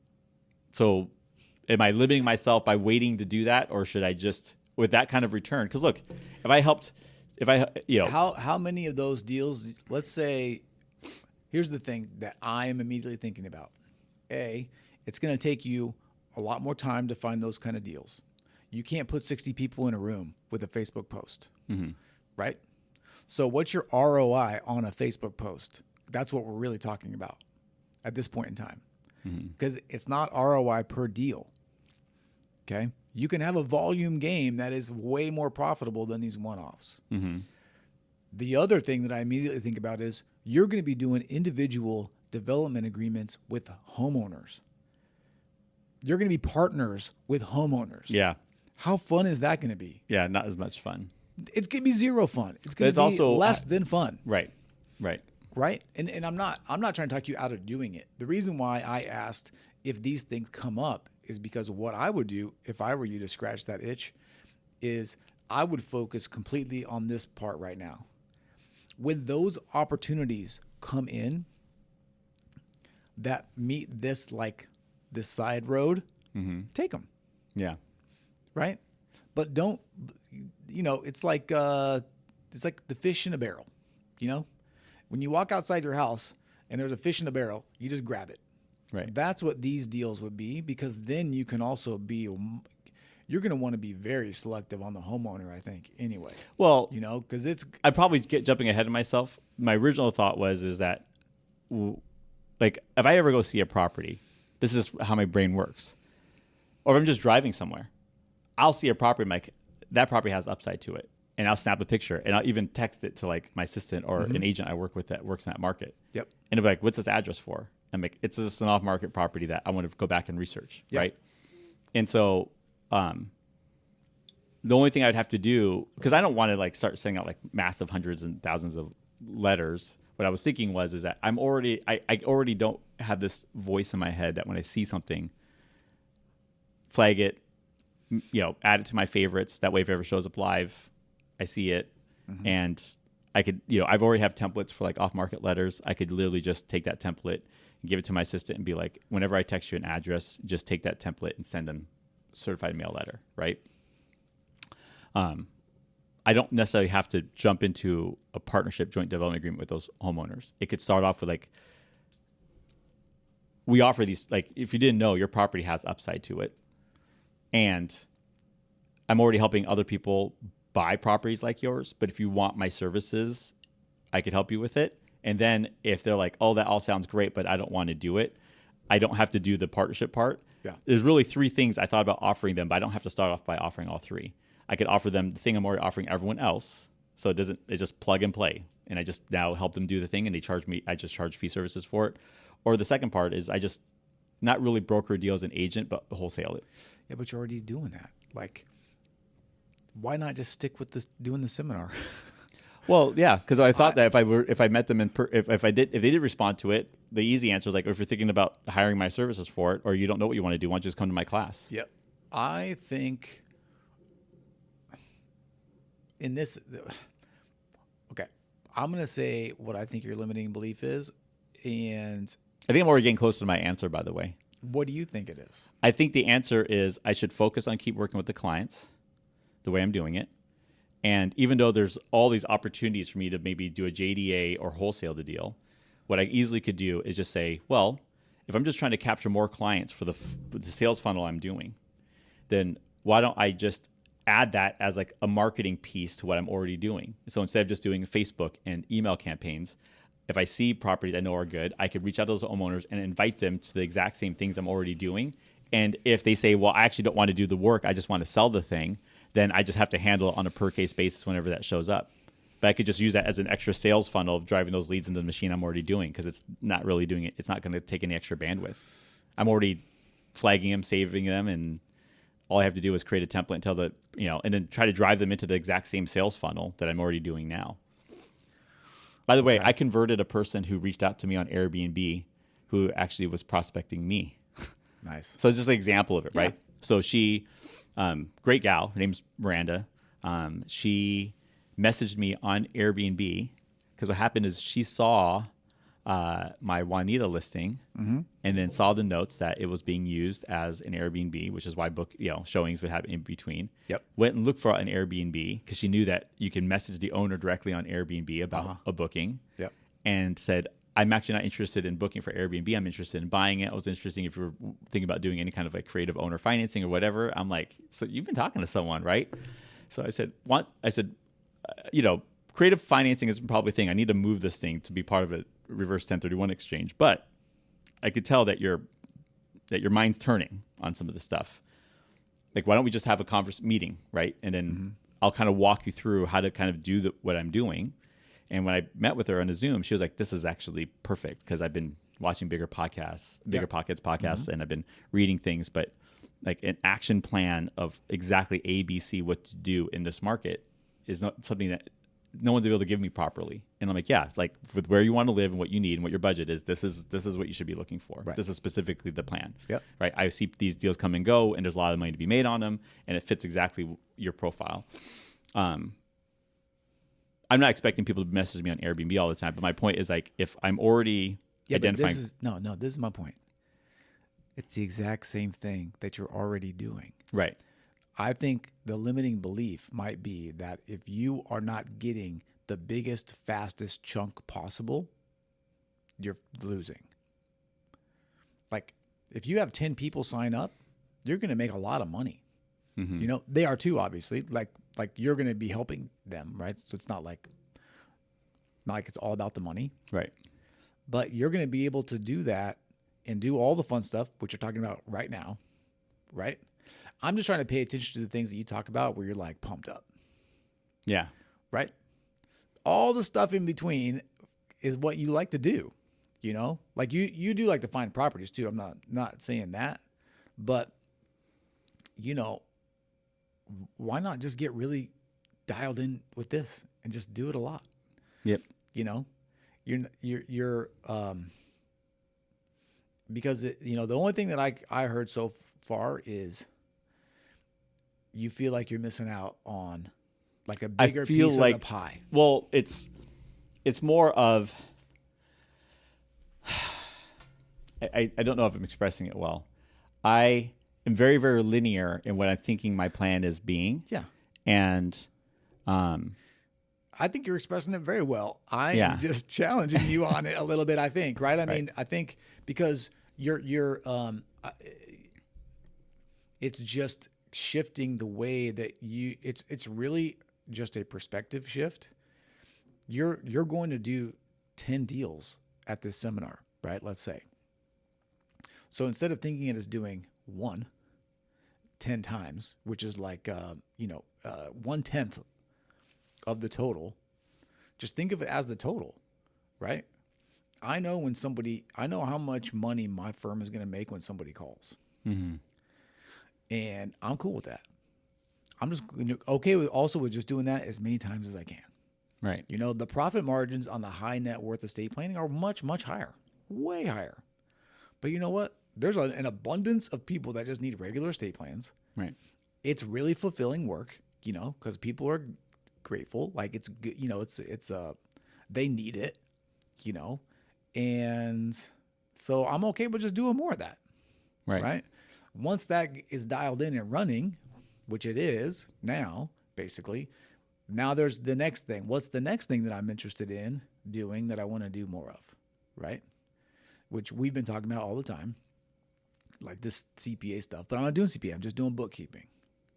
am I limiting myself by waiting to do that, or should I just, with that kind of return? Because look, how many of those deals, let's say, here's the thing that I am immediately thinking about. It's going to take you a lot more time to find those kind of deals. You can't put 60 people in a room with a Facebook post, right? So what's your ROI on a Facebook post? That's what we're really talking about at this point in time, because it's not ROI per deal. Okay. You can have a volume game that is way more profitable than these one-offs. The other thing that I immediately think about is you're going to be doing individual development agreements with homeowners. You're going to be partners with homeowners. Yeah. How fun is that going to be? Yeah, not as much fun. It's going to be zero fun. It's going to be also less than fun. Right. And I'm not trying to talk you out of doing it. The reason why I asked if these things come up is because what I would do if I were you to scratch that itch is I would focus completely on this part right now. When those opportunities come in that meet this side road, take them. Yeah. Right. But don't, it's like the fish in a barrel, when you walk outside your house and there's a fish in a barrel, you just grab it. Right. That's what these deals would be, because then you can also you're going to want to be very selective on the homeowner, I think, anyway. Well, because I'd probably get jumping ahead of myself. My original thought is that, like, if I ever go see a property, this is how my brain works. Or if I'm just driving somewhere, I'll see a property, like, that property has upside to it. And I'll snap a picture and I'll even text it to like my assistant or an agent I work with that works in that market. Yep. And it'll be like, what's this address for? I'm like, it's just an off-market property that I want to go back and research, right? And so the only thing I'd have to do, because I don't want to like start sending out like massive hundreds and thousands of letters. What I was thinking is that I already don't have this voice in my head that when I see something, flag it, add it to my favorites. That way, if it ever shows up live, I see it, and I could, I've already have templates for like off-market letters. I could literally just take that template and give it to my assistant and be like, whenever I text you an address, just take that template and send them a certified mail letter, right? I don't necessarily have to jump into a partnership joint development agreement with those homeowners. It could start off with like, we offer these, like, if you didn't know, your property has upside to it, and I'm already helping other people buy properties like yours, but if you want my services, I could help you with it. And then if they're like, oh, that all sounds great, but I don't want to do it, I don't have to do the partnership part. Yeah. There's really 3 things I thought about offering them, but I don't have to start off by offering all 3. I could offer them the thing I'm already offering everyone else. So it just plug and play. And I just now help them do the thing and I just charge fee services for it. Or the second part is I just not really broker a deal as an agent, but wholesale it. Yeah, but you're already doing that. Like, why not just stick with doing the seminar? Well, yeah, because I thought that if I met them if they did respond to it, the easy answer is like, if you're thinking about hiring my services for it, or you don't know what you want to do, why don't you just come to my class? Yep. I think in this, okay, I'm going to say what I think your limiting belief is, and I think I'm already getting close to my answer, by the way. What do you think it is? I think the answer is I should focus on keep working with the clients the way I'm doing it. And even though there's all these opportunities for me to maybe do a JDA or wholesale the deal, what I easily could do is just say, well, if I'm just trying to capture more clients for the sales funnel I'm doing, then why don't I just add that as like a marketing piece to what I'm already doing? So instead of just doing Facebook and email campaigns, if I see properties I know are good, I could reach out to those homeowners and invite them to the exact same things I'm already doing. And if they say, well, I actually don't want to do the work, I just want to sell the thing, then I just have to handle it on a per case basis whenever that shows up. But I could just use that as an extra sales funnel of driving those leads into the machine I'm already doing, because it's not really doing it. It's not going to take any extra bandwidth. I'm already flagging them, saving them, and all I have to do is create a template and tell and then try to drive them into the exact same sales funnel that I'm already doing now. By the way, I converted a person who reached out to me on Airbnb who actually was prospecting me. Nice. So it's just an example of it, right? So she, great gal, her name's Miranda. She messaged me on Airbnb because what happened is she saw my Juanita listing and then saw the notes that it was being used as an Airbnb, which is why showings would happen in between. Yep. Went and looked for an Airbnb because she knew that you can message the owner directly on Airbnb about a booking. Yep. And said, I'm actually not interested in booking for Airbnb. I'm interested in buying it. I was interested if you were thinking about doing any kind of like creative owner financing or whatever. I'm like, so you've been talking to someone, right? So I said, what? I said, creative financing is probably a thing. I need to move this thing to be part of a reverse 1031 exchange. But I could tell that your mind's turning on some of this stuff. Like, why don't we just have a meeting, right? And then I'll kind of walk you through how to kind of do what I'm doing. And when I met with her on a Zoom, she was like, this is actually perfect because I've been watching Bigger Pockets podcasts, and I've been reading things, but like an action plan of exactly A, B, C, what to do in this market is not something that no one's able to give me properly. And I'm like, yeah, like with where you want to live and what you need and what your budget is, this is what you should be looking for. Right. This is specifically the plan. Yep. Right. I see these deals come and go, and there's a lot of money to be made on them, and it fits exactly your profile. I'm not expecting people to message me on Airbnb all the time, but my point is like if I'm already identifying. This is my point. It's the exact same thing that you're already doing. Right. I think the limiting belief might be that if you are not getting the biggest, fastest chunk possible, you're losing. Like if you have 10 people sign up, you're going to make a lot of money. Mm-hmm. They are too, obviously. Like you're going to be helping them, right? So it's not like it's all about the money. Right. But you're going to be able to do that and do all the fun stuff, which you're talking about right now, right? I'm just trying to pay attention to the things that you talk about where you're like pumped up. Yeah. Right? All the stuff in between is what you like to do, Like you do like to find properties too. I'm not saying that. But, why not just get really dialed in with this and just do it a lot? Yep. You're because the only thing that I heard so far is you feel like you're missing out on like a bigger piece of the pie. Well, it's more of I don't know if I'm expressing it well. I am very, very linear in what I'm thinking my plan is being. Yeah. And I think you're expressing it very well. I am just challenging you on it a little bit, I think, right? I mean, I think because you're it's just shifting the way that it's really just a perspective shift. You're going to do 10 deals at this seminar, right? Let's say. So instead of thinking it as doing 10 times, which is like 1/10 of the total, just think of it as the total, right? I know how much money my firm is going to make when somebody calls. Mm-hmm. And I'm cool with that. I'm just okay with just doing that as many times as I can. Right. The profit margins on the high net worth estate planning are much, much higher, way higher. But you know what? There's an abundance of people that just need regular estate plans. Right. It's really fulfilling work, because people are grateful. Like it's good, they need it, and so I'm okay with just doing more of that. Right. Once that is dialed in and running, which it is now, basically, now there's the next thing. What's the next thing that I'm interested in doing that I want to do more of? Right. Which we've been talking about all the time, like this CPA stuff, but I'm not doing CPA. I'm just doing bookkeeping.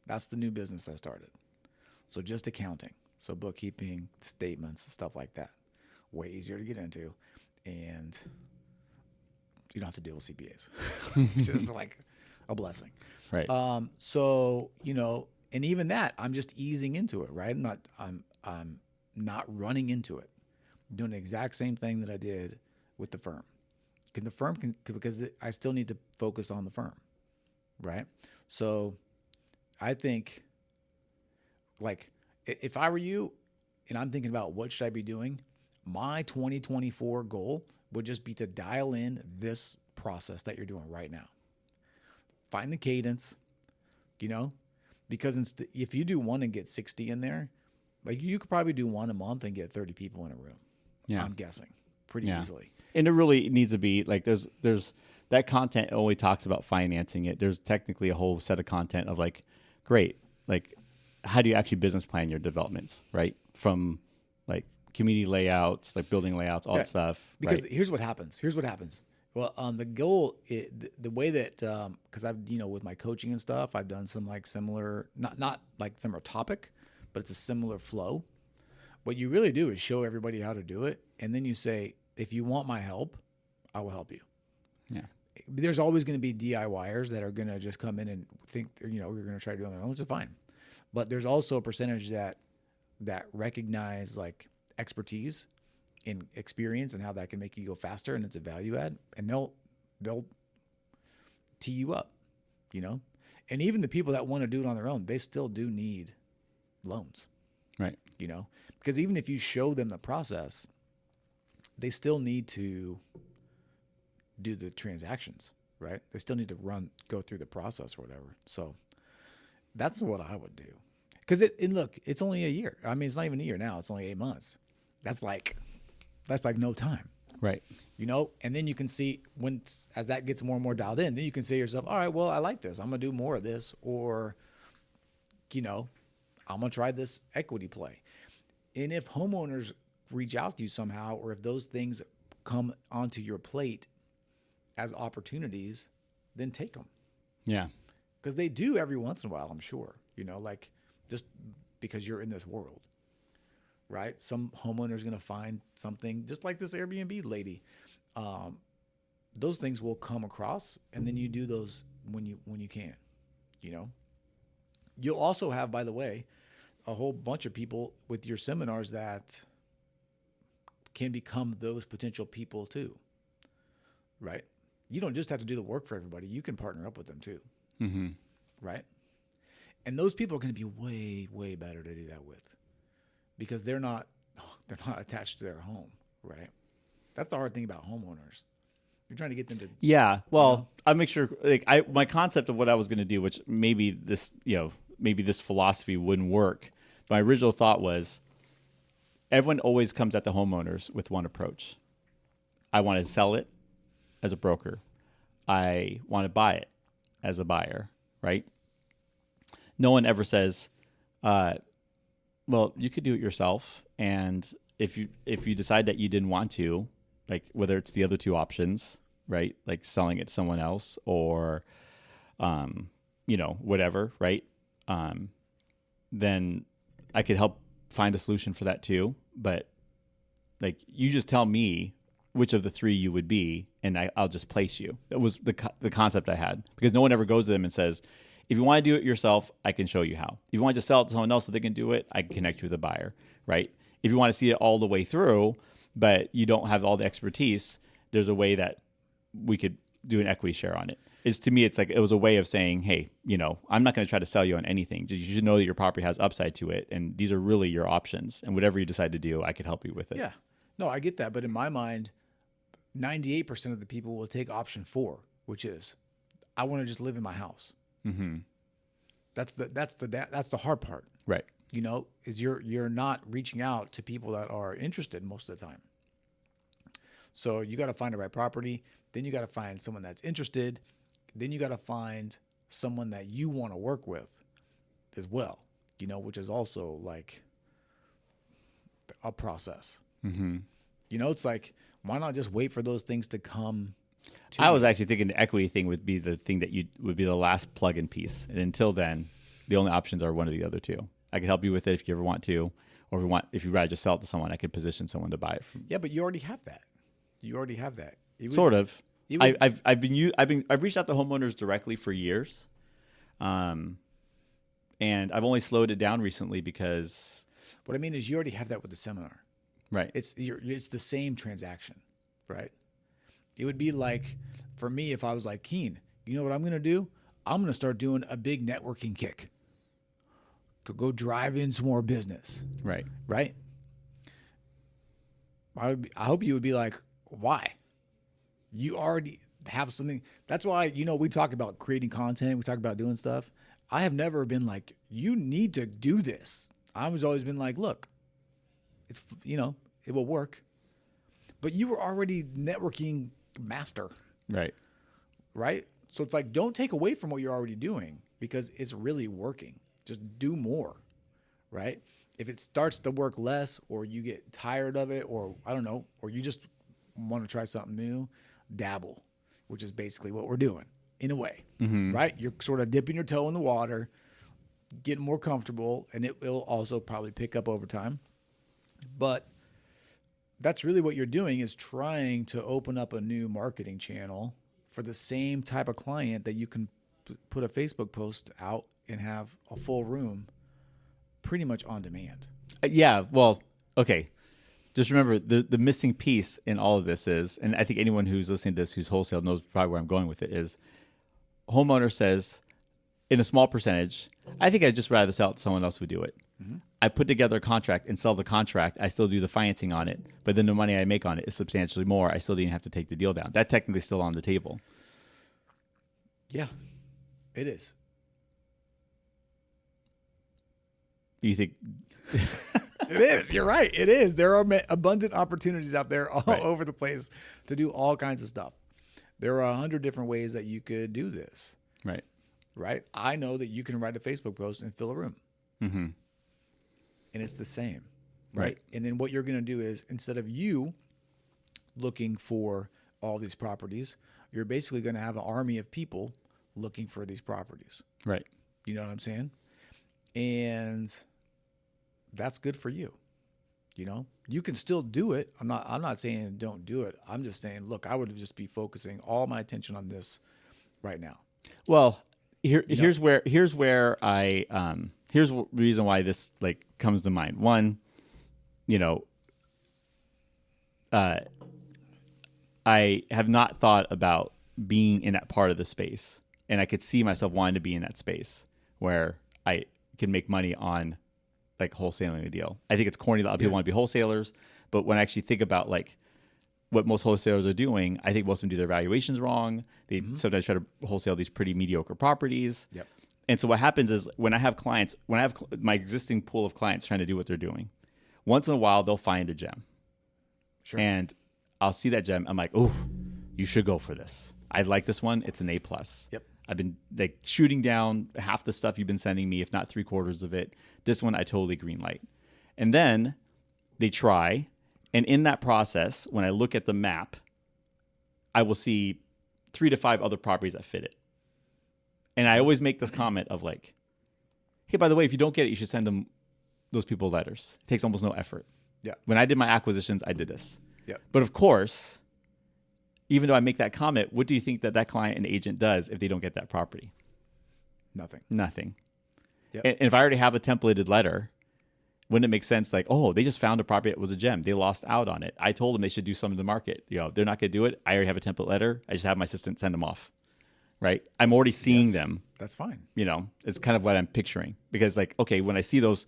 That's the new business I started. So just accounting. So bookkeeping, statements, stuff like that. Way easier to get into. And you don't have to deal with CPAs. It's just like a blessing. Right. So, and even that, I'm just easing into it, right? I'm not running into it. I'm doing the exact same thing that I did with the firm. Can the firm because I still need to focus on the firm, right? So I think, like, if I were you and I'm thinking about what should I be doing, my 2024 goal would just be to dial in this process that you're doing right now. Find the cadence, because if you do one and get 60 in there, like, you could probably do one a month and get 30 people in a room. Yeah. I'm guessing pretty easily. And it really needs to be like, there's that content only talks about financing it. There's technically a whole set of content of like, great, like, how do you actually business plan your developments, right? From like community layouts, like building layouts, all that stuff. Because right? Here's what happens. Well, the goal, the way that, because I've, with my coaching and stuff, I've done some like similar, not like similar topic, but it's a similar flow. What you really do is show everybody how to do it. And then you say, if you want my help, I will help you. Yeah. There's always going to be DIYers that are going to just come in and think, you're going to try to do it on their own, which is fine. But there's also a percentage that recognize like expertise in experience and how that can make you go faster, and it's a value add, and they'll tee you up, and even the people that want to do it on their own, they still do need loans, right? Because even if you show them the process, they still need to do the transactions, right? They still need to go through the process or whatever. So that's what I would do. Because look, it's only a year. I mean, it's not even a year now. It's only 8 months. That's like no time. Right. And then you can see as that gets more and more dialed in, then you can say to yourself, all right, well, I like this. I'm going to do more of this. Or, I'm going to try this equity play. And if homeowners reach out to you somehow, or if those things come onto your plate as opportunities, then take them. Yeah. Because they do every once in a while, I'm sure, like just because you're in this world, right? Some homeowner's going to find something just like this Airbnb lady. Those things will come across, and then you do those when you can, You'll also have, by the way, a whole bunch of people with your seminars that can become those potential people too, right? You don't just have to do the work for everybody. You can partner up with them too, right? And those people are going to be way, way better to do that with, because they're not attached to their home, right? That's the hard thing about homeowners. You're trying to get them to. Yeah. Well, I make sure, like, my concept of what I was going to do, which maybe this philosophy wouldn't work. My original thought was, everyone always comes at the homeowners with one approach. I want to sell it as a broker. I want to buy it as a buyer, right? No one ever says, well, you could do it yourself. And if you decide that you didn't want to, like, whether it's the other two options, right? Like selling it to someone else or, whatever, right? Then I could help find a solution for that too. But like, you just tell me which of the three you would be, and I'll just place you. That was the concept I had, because no one ever goes to them and says, if you want to do it yourself, I can show you how. If you want to just sell it to someone else so they can do it, I can connect you with a buyer, right? If you want to see it all the way through, but you don't have all the expertise, there's a way that we could do an equity share on it. To me, it's like, it was a way of saying, hey, I'm not going to try to sell you on anything. You should know that your property has upside to it, and these are really your options. And whatever you decide to do, I could help you with it. Yeah. No, I get that. But in my mind, 98% of the people will take option 4, which is, I want to just live in my house. Mm-hmm. That's the hard part, right? Is you're not reaching out to people that are interested most of the time. So you got to find the right property. Then you got to find someone that's interested. Then you got to find someone that you want to work with as well. Which is also like a process. Mm-hmm. It's like, why not just wait for those things to come? I was actually thinking the equity thing would be the thing that would be the last plug-in piece. And until then, the only options are one of the other two. I could help you with it if you ever want to, or if you'd rather just sell it to someone, I could position someone to buy it from. Yeah, but you already have that. Sort of. I've reached out to homeowners directly for years, and I've only slowed it down recently because. What I mean is, you already have that with the seminar, right? It's the same transaction, right? It would be like, for me, if I was like, Keen, you know what I'm going to do? I'm going to start doing a big networking kick. Go drive in some more business. Right. Right? I hope you would be like, why? You already have something. That's why, we talk about creating content. We talk about doing stuff. I have never been like, you need to do this. I was always been like, look, it's, it will work. But you were already networking master. Right. Right? So it's like, don't take away from what you're already doing because it's really working. Just do more. Right? If it starts to work less or you get tired of it or I don't know, or you just want to try something new, dabble, which is basically what we're doing in a way, right? You're sort of dipping your toe in the water, getting more comfortable, and it will also probably pick up over time. But that's really what you're doing is trying to open up a new marketing channel for the same type of client that you can put a Facebook post out and have a full room pretty much on demand. Yeah. Well, okay. Just remember the missing piece in all of this is, and I think anyone who's listening to this who's wholesale knows probably where I'm going with it, is homeowner says in a small percentage, I think I'd just rather sell it to someone else would do it. Mm-hmm. I put together a contract and sell the contract. I still do the financing on it, but then the money I make on it is substantially more. I still didn't have to take the deal down. That technically is still on the table. Yeah, it is. You think... It is. You're right. It is. There are abundant opportunities out there all over the place to do all kinds of stuff. There are 100 different ways that you could do this. Right. Right. I know that you can write a Facebook post and fill a room. Mm-hmm. And it's the same. Right. And then what you're going to do is instead of you looking for all these properties, you're basically going to have an army of people looking for these properties. Right. You know what I'm saying? And that's good for you. You can still do it. I'm not saying don't do it. I'm just saying, look, I would just be focusing all my attention on this right now. Well, here's where I here's the reason why this comes to mind. One, I have not thought about being in that part of the space, and I could see myself wanting to be in that space where I can make money on wholesaling a deal. I think it's corny that a lot of people want to be wholesalers, but when I actually think about what most wholesalers are doing, I think most of them do their valuations wrong. They sometimes try to wholesale these pretty mediocre properties. Yep. And so what happens is when I have my existing pool of clients trying to do what they're doing, once in a while they'll find a gem. Sure. And I'll see that gem. I'm like, oh, you should go for this. I like this one. It's an A+. Yep. I've been shooting down half the stuff you've been sending me, if not 3/4 of it. This one I totally green light. And then they try. And in that process, when I look at the map, I will see 3 to 5 other properties that fit it. And I always make this comment of hey, by the way, if you don't get it, you should send those people letters. It takes almost no effort. Yeah. When I did my acquisitions, I did this. Yeah. But of course, even though I make that comment, what do you think that client and agent does if they don't get that property? Nothing. Yep. And if I already have a templated letter, wouldn't it make sense they just found a property that was a gem. They lost out on it. I told them they should do something to market. They're not going to do it. I already have a template letter. I just have my assistant send them off. Right? I'm already seeing them. That's fine. It's kind of what I'm picturing because okay, when I see those,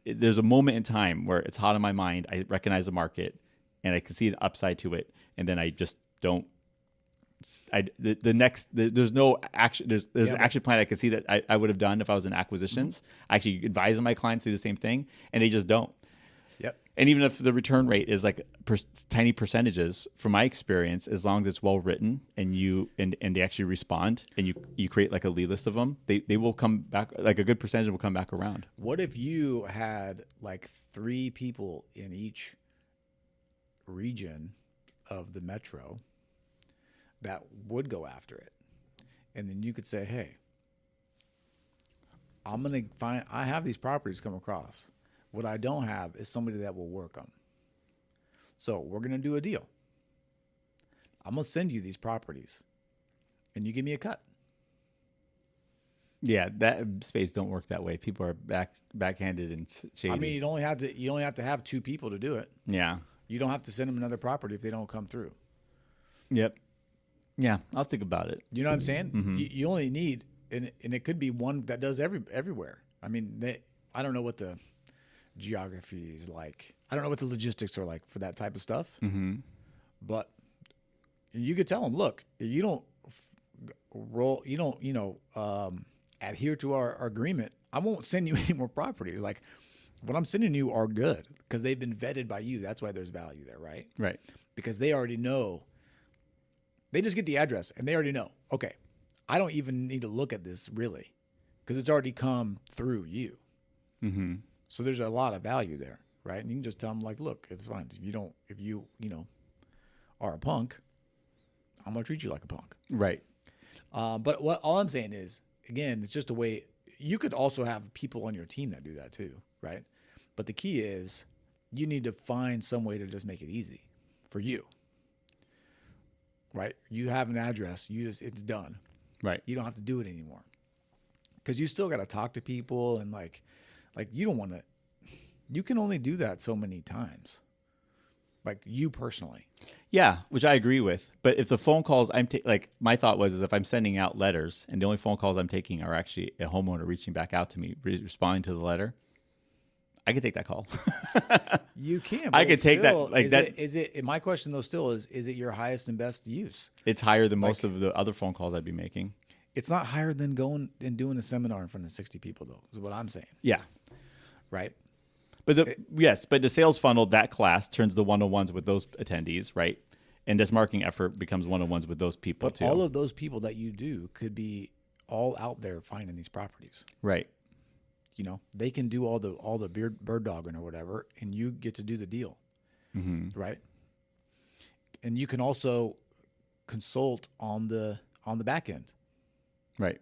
there's a moment in time where it's hot in my mind. I recognize the market and I can see the upside to it. And then I just don't. There's no action. There's an action plan I could see that I would have done if I was in acquisitions. I actually advise my clients to do the same thing, and they just don't. Yep. And even if the return rate is tiny percentages, from my experience, as long as it's well written and they actually respond and you create a lead list of them, they will come back. A good percentage will come back around. What if you had 3 people in each region of the metro that would go after it? And then you could say, hey, I have these properties come across. What I don't have is somebody that will work them. So we're going to do a deal. I'm going to send you these properties and you give me a cut. Yeah, that space don't work that way. People are backhanded and shady. I mean, you only have to have 2 people to do it. Yeah. You don't have to send them another property if they don't come through. Yep. Yeah, I'll think about it. You know what I'm saying? You only need, and it could be one that does everywhere. I mean, I don't know what the geography is like. I don't know what the logistics are like for that type of stuff. But you could tell them, look, you don't adhere to our agreement, I won't send you any more properties. Like, what I'm sending you are good because they've been vetted by you. That's why there's value there, right? Right. Because they already know. They just get the address and they already know, okay, I don't even need to look at this really because it's already come through you. So there's a lot of value there, right? And you can just tell them, like, look, it's fine. If you are a punk, I'm going to treat you like a punk. Right. But all I'm saying is, again, it's just a way. You could also have people on your team that do that too, right? But the key is you need to find some way to just make it easy for you, right? You have an address. It's done. Right. You don't have to do it anymore because you still got to talk to people and like you don't want to. You can only do that so many times. Like you personally. Yeah, which I agree with. But if the phone calls my thought was if I'm sending out letters and the only phone calls I'm taking are actually a homeowner reaching back out to me, responding to the letter, I could take that call. You can. I could take that. Like that. Is it? My question though still is it your highest and best use? It's higher than most of the other phone calls I'd be making. It's not higher than going and doing a seminar in front of 60 people though, is what I'm saying. Yeah. Right. But the sales funnel, that class turns the one-on-ones with those attendees, right? And this marketing effort becomes one-on-ones with those people too. But all of those people that you do could be all out there finding these properties. Right. They can do all the bird dogging or whatever, and you get to do the deal. Right. And you can also consult on the back end. Right.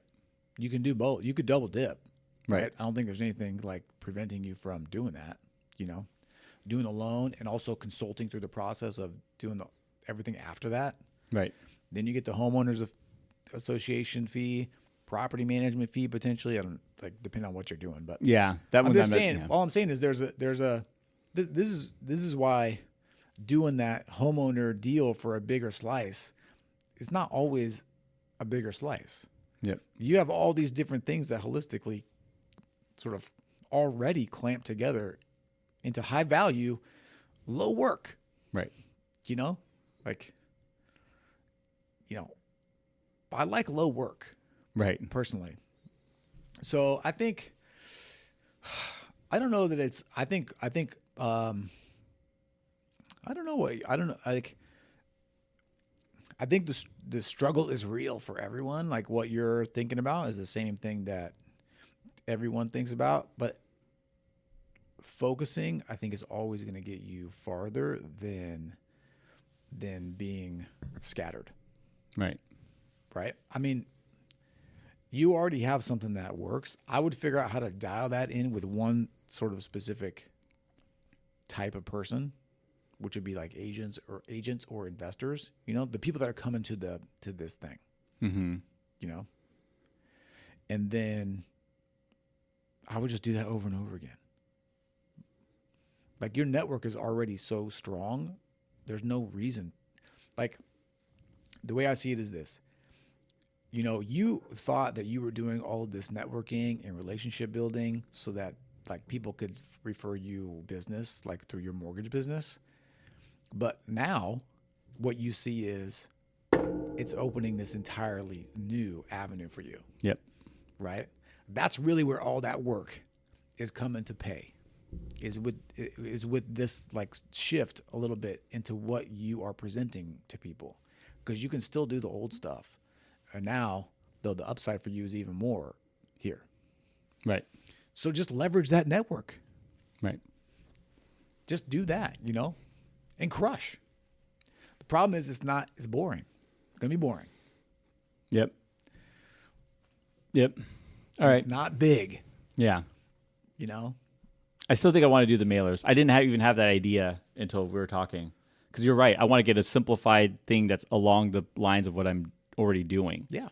You can do both. You could double dip. Right. I don't think there's anything like preventing you from doing that, doing a loan and also consulting through the process of doing everything after that. Right. Then you get the homeowners association fee, property management fee potentially. I don't depending on what you're doing, but yeah, that I'm just saying. All I'm saying is this is why doing that homeowner deal for a bigger slice is not always a bigger slice. Yep. You have all these different things that holistically sort of already clamped together into high value, low work. Right. I like low work. Right. Personally. So I think, I don't know that it's, I think, I don't know what, I don't know. I think the struggle is real for everyone. Like what you're thinking about is the same thing that everyone thinks about, but focusing, I think, is always going to get you farther than being scattered. Right. Right. I mean, you already have something that works. I would figure out how to dial that in with one sort of specific type of person, which would be like agents or investors, the people that are coming to this thing, and then I would just do that over and over again. Like your network is already so strong. There's no reason. Like the way I see it is this, you thought that you were doing all of this networking and relationship building so that like people could refer you business, like through your mortgage business. But now what you see is it's opening this entirely new avenue for you. Yep. Right. That's really where all that work is coming to pay, is with this like shift a little bit into what you are presenting to people, because you can still do the old stuff. And now, though, the upside for you is even more here. Right. So just leverage that network. Right. Just do that, and crush. The problem is it's boring. It's going to be boring. Yep. All right. It's not big. Yeah. I still think I want to do the mailers. I didn't even have that idea until we were talking. Because you're right. I want to get a simplified thing that's along the lines of what I'm already doing. Yeah.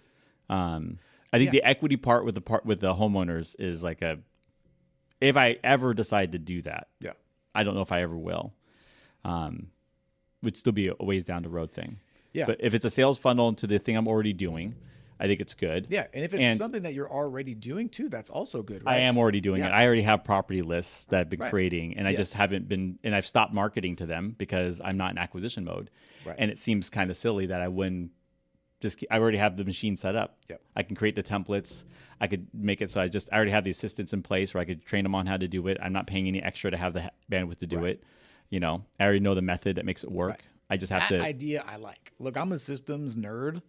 I think the equity part with the homeowners is like if I ever decide to do that. Yeah. I don't know if I ever will. Would still be a ways down the road thing. Yeah. But if it's a sales funnel into the thing I'm already doing, I think it's good. Yeah, and if it's something that you're already doing too, that's also good, right? I am already doing it. I already have property lists that I've been creating, and I just haven't been, and I've stopped marketing to them because I'm not in acquisition mode. Right. And it seems kind of silly that I wouldn't just, I already have the machine set up. Yep. I can create the templates. I could make it so I already have the assistants in place where I could train them on how to do it. I'm not paying any extra to have the bandwidth to do it. You know, I already know the method that makes it work. Right. I just have that idea I like. Look, I'm a systems nerd.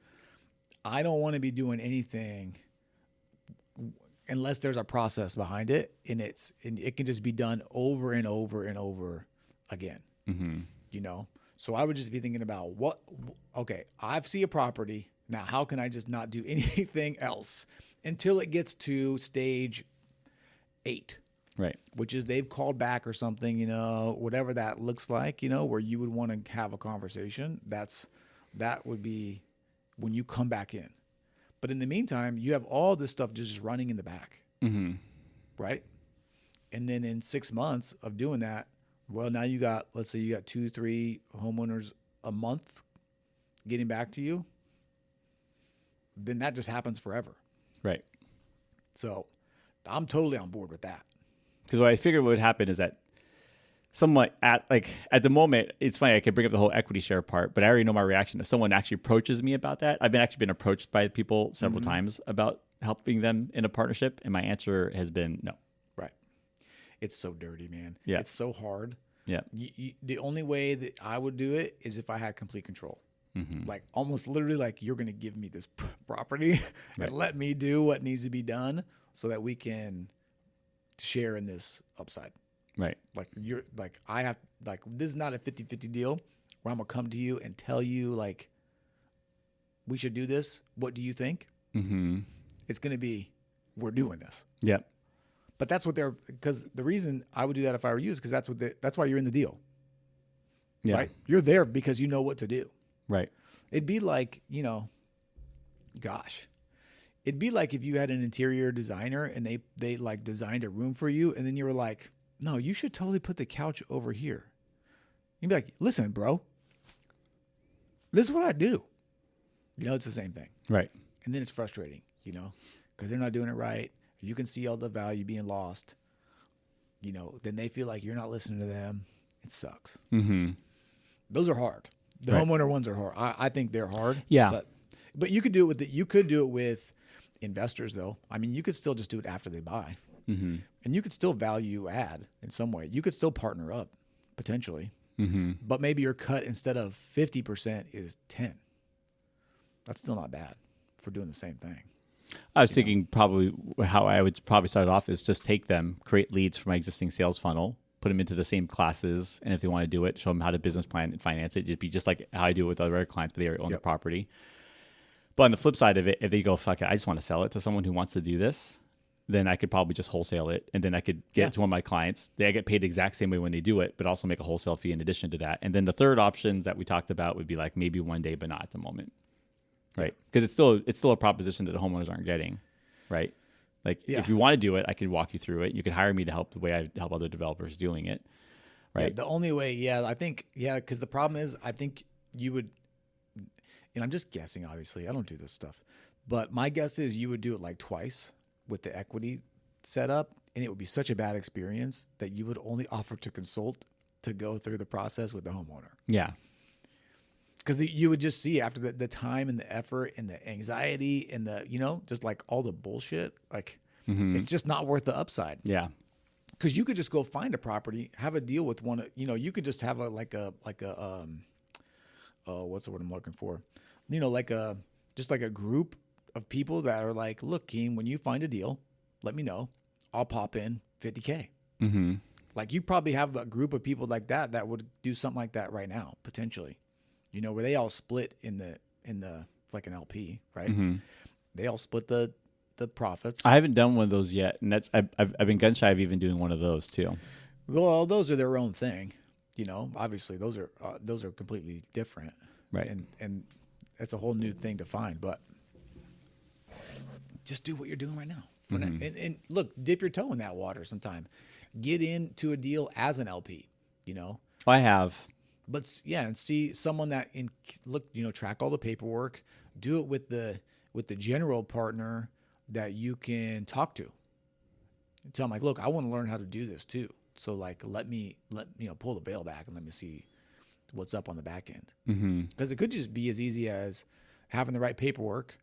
I don't want to be doing anything unless there's a process behind it, and it can just be done over and over and over again. Mm-hmm. You know, so I would just be thinking about okay, I see a property now. How can I just not do anything else until it gets to stage 8? Right. Which is they've called back or something, you know, whatever that looks like, you know, where you would want to have a conversation. That would be when you come back in. But in the meantime, you have all this stuff just running in the back. Mm-hmm. Right. And then in 6 months of doing that, well, now you got, let's say you got 2-3 homeowners a month getting back to you. Then that just happens forever. Right. So I'm totally on board with that. Because what I figured would happen is that somewhat at the moment, it's funny, I could bring up the whole equity share part, but I already know my reaction. If someone actually approaches me about that, I've been approached by people several times about helping them in a partnership, and my answer has been no. Right. It's so dirty, man. Yeah. It's so hard. Yeah. The only way that I would do it is if I had complete control. Mm-hmm. Like almost literally like you're going to give me this property and let me do what needs to be done so that we can share in this upside. Right. Like this is not a 50-50 deal where I'm going to come to you and tell you like, we should do this. What do you think? Mm-hmm. It's going to be, we're doing this. Yep. But that's what because the reason I would do that if I were you is because that's why you're in the deal. Yeah. Right. You're there because you know what to do. Right. It'd be like, you know, gosh, it'd be like if you had an interior designer and they like designed a room for you. And then you were like, no, you should totally put the couch over here. You'd be like, listen, bro, this is what I do. You know, it's the same thing. Right. And then it's frustrating, you know, because they're not doing it right. You can see all the value being lost. You know, then they feel like you're not listening to them. It sucks. Mm-hmm. Those are hard. The homeowner ones are hard. I think they're hard. Yeah. But you could do it with investors though. I mean, you could still just do it after they buy. Mm-hmm. And you could still value add in some way. You could still partner up potentially. Mm-hmm. But maybe your cut instead of 50% is 10. That's still not bad for doing the same thing. I was thinking probably how I would probably start off is just take them, create leads from my existing sales funnel, put them into the same classes, and if they want to do it, show them how to business plan and finance it. It'd be just like how I do it with other clients, but they already own the property. But on the flip side of it, if they go, fuck it, I just want to sell it to someone who wants to do this, then I could probably just wholesale it, and then I could get it to one of my clients. They get paid the exact same way when they do it, but also make a wholesale fee in addition to that. And then the third options that we talked about would be like maybe one day, but not at the moment. Right. Because it's still a proposition that the homeowners aren't getting. Right. Like if you want to do it, I could walk you through it. You could hire me to help the way I help other developers doing it. Right. Yeah, the only way, I think, because the problem is I think you would, and I'm just guessing, obviously, I don't do this stuff, but my guess is you would do it like twice with the equity setup, and it would be such a bad experience that you would only offer to consult to go through the process with the homeowner. Yeah. Because you would just see after the time and the effort and the anxiety and the, you know, just like all the bullshit, like it's just not worth the upside. Yeah. Because you could just go find a property, have a deal with one, you know, you could just have what's the word I'm looking for? You know, just like a group of people that are like, look, Keen, when you find a deal, let me know. I'll pop in $50K. Mm-hmm. Like you probably have a group of people like that would do something like that right now, potentially. You know, where they all split in the it's like an LP, right? Mm-hmm. They all split the profits. I haven't done one of those yet, and I've been gun shy of even doing one of those too. Well, those are their own thing. You know, obviously those are completely different, right? And it's a whole new thing to find. But just do what you're doing right now. For now. And look, dip your toe in that water sometime. Get into a deal as an LP. You know, I have. yeah, and see someone that track all the paperwork, do it with the general partner that you can talk to. Tell them like, look, I want to learn how to do this too. So like, let me pull the veil back and let me see what's up on the back end. Because it could just be as easy as having the right paperwork,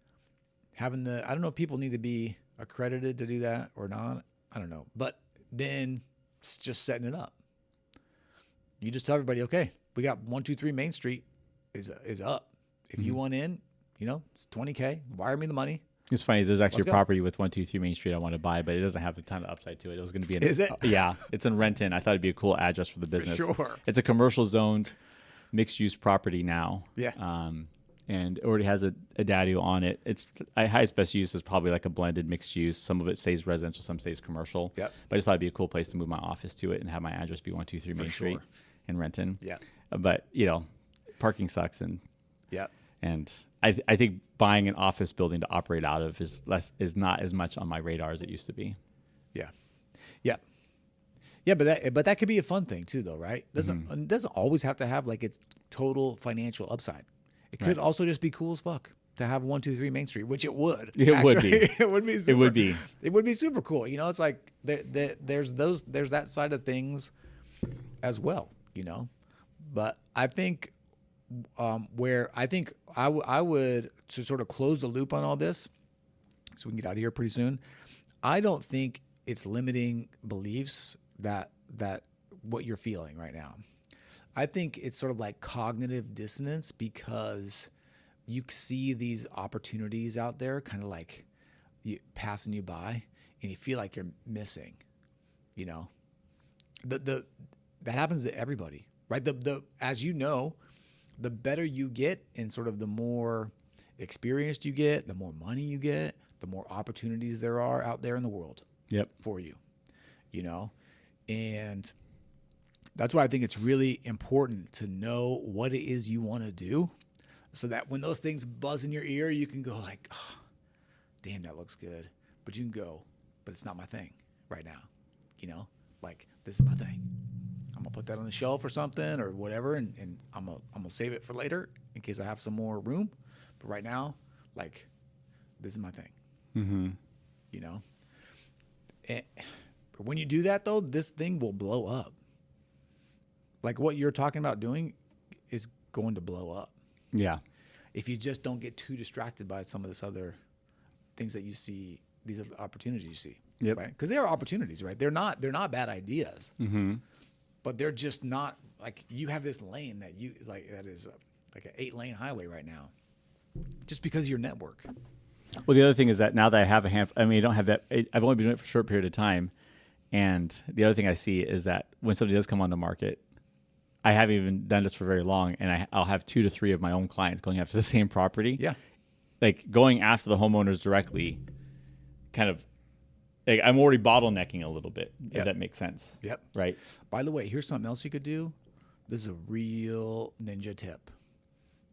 I don't know if people need to be accredited to do that or not. I don't know. But then it's just setting it up. You just tell everybody, okay, we got 123 Main Street is up. If you want in, it's $20K. Wire me the money. It's funny. There's actually a property with 123 Main Street I want to buy, but it doesn't have a ton of upside to it. It was going to be Is it? Yeah, it's in Renton. I thought it'd be a cool address for the business. For sure. It's a commercial zoned mixed use property now. Yeah. And it already has a daddy on it. Its highest best use is probably like a blended mixed use. Some of it stays residential, some stays commercial. Yep. But I just thought it'd be a cool place to move my office to it and have my address be 123 Main Street in Renton. Yeah. But parking sucks, and yeah. And I think buying an office building to operate out of is not as much on my radar as it used to be. Yeah. Yeah. Yeah, but that could be a fun thing too, though, right? It doesn't always have to have like its total financial upside. It could also just be cool as fuck to have 123 Main Street, which it would. It would be. It would be. Super, it would be. It would be super cool. It's like there's that side of things as well. But I think where I think I would to sort of close the loop on all this, so we can get out of here pretty soon. I don't think it's limiting beliefs that what you're feeling right now. I think it's sort of like cognitive dissonance because you see these opportunities out there kind of like passing you by and you feel like you're missing, that happens to everybody, right? As you know, the better you get and sort of the more experienced you get, the more money you get, the more opportunities there are out there in the world for you, and that's why I think it's really important to know what it is you want to do so that when those things buzz in your ear, you can go like, oh, damn, that looks good. But you can go, but it's not my thing right now. Like this is my thing. I'm going to put that on the shelf or something or whatever. And I'm going to save it for later in case I have some more room. But right now, like this is my thing, And when you do that though, this thing will blow up. Like what you're talking about doing is going to blow up. Yeah. If you just don't get too distracted by some of this other things that you see, these other opportunities you see. Yep. Right? Because they are opportunities, right? They're not bad ideas. But they're just not like you have this lane that you like that is like an 8-lane highway right now, just because of your network. Well, the other thing is that now that I have I don't have that. I've only been doing it for a short period of time, and the other thing I see is that when somebody does come on the market, I haven't even done this for very long, and I'll have 2 to 3 of my own clients going after the same property. Yeah, like going after the homeowners directly, kind of. Like I'm already bottlenecking a little bit, if that makes sense. Yep. Right. By the way, here's something else you could do. This is a real ninja tip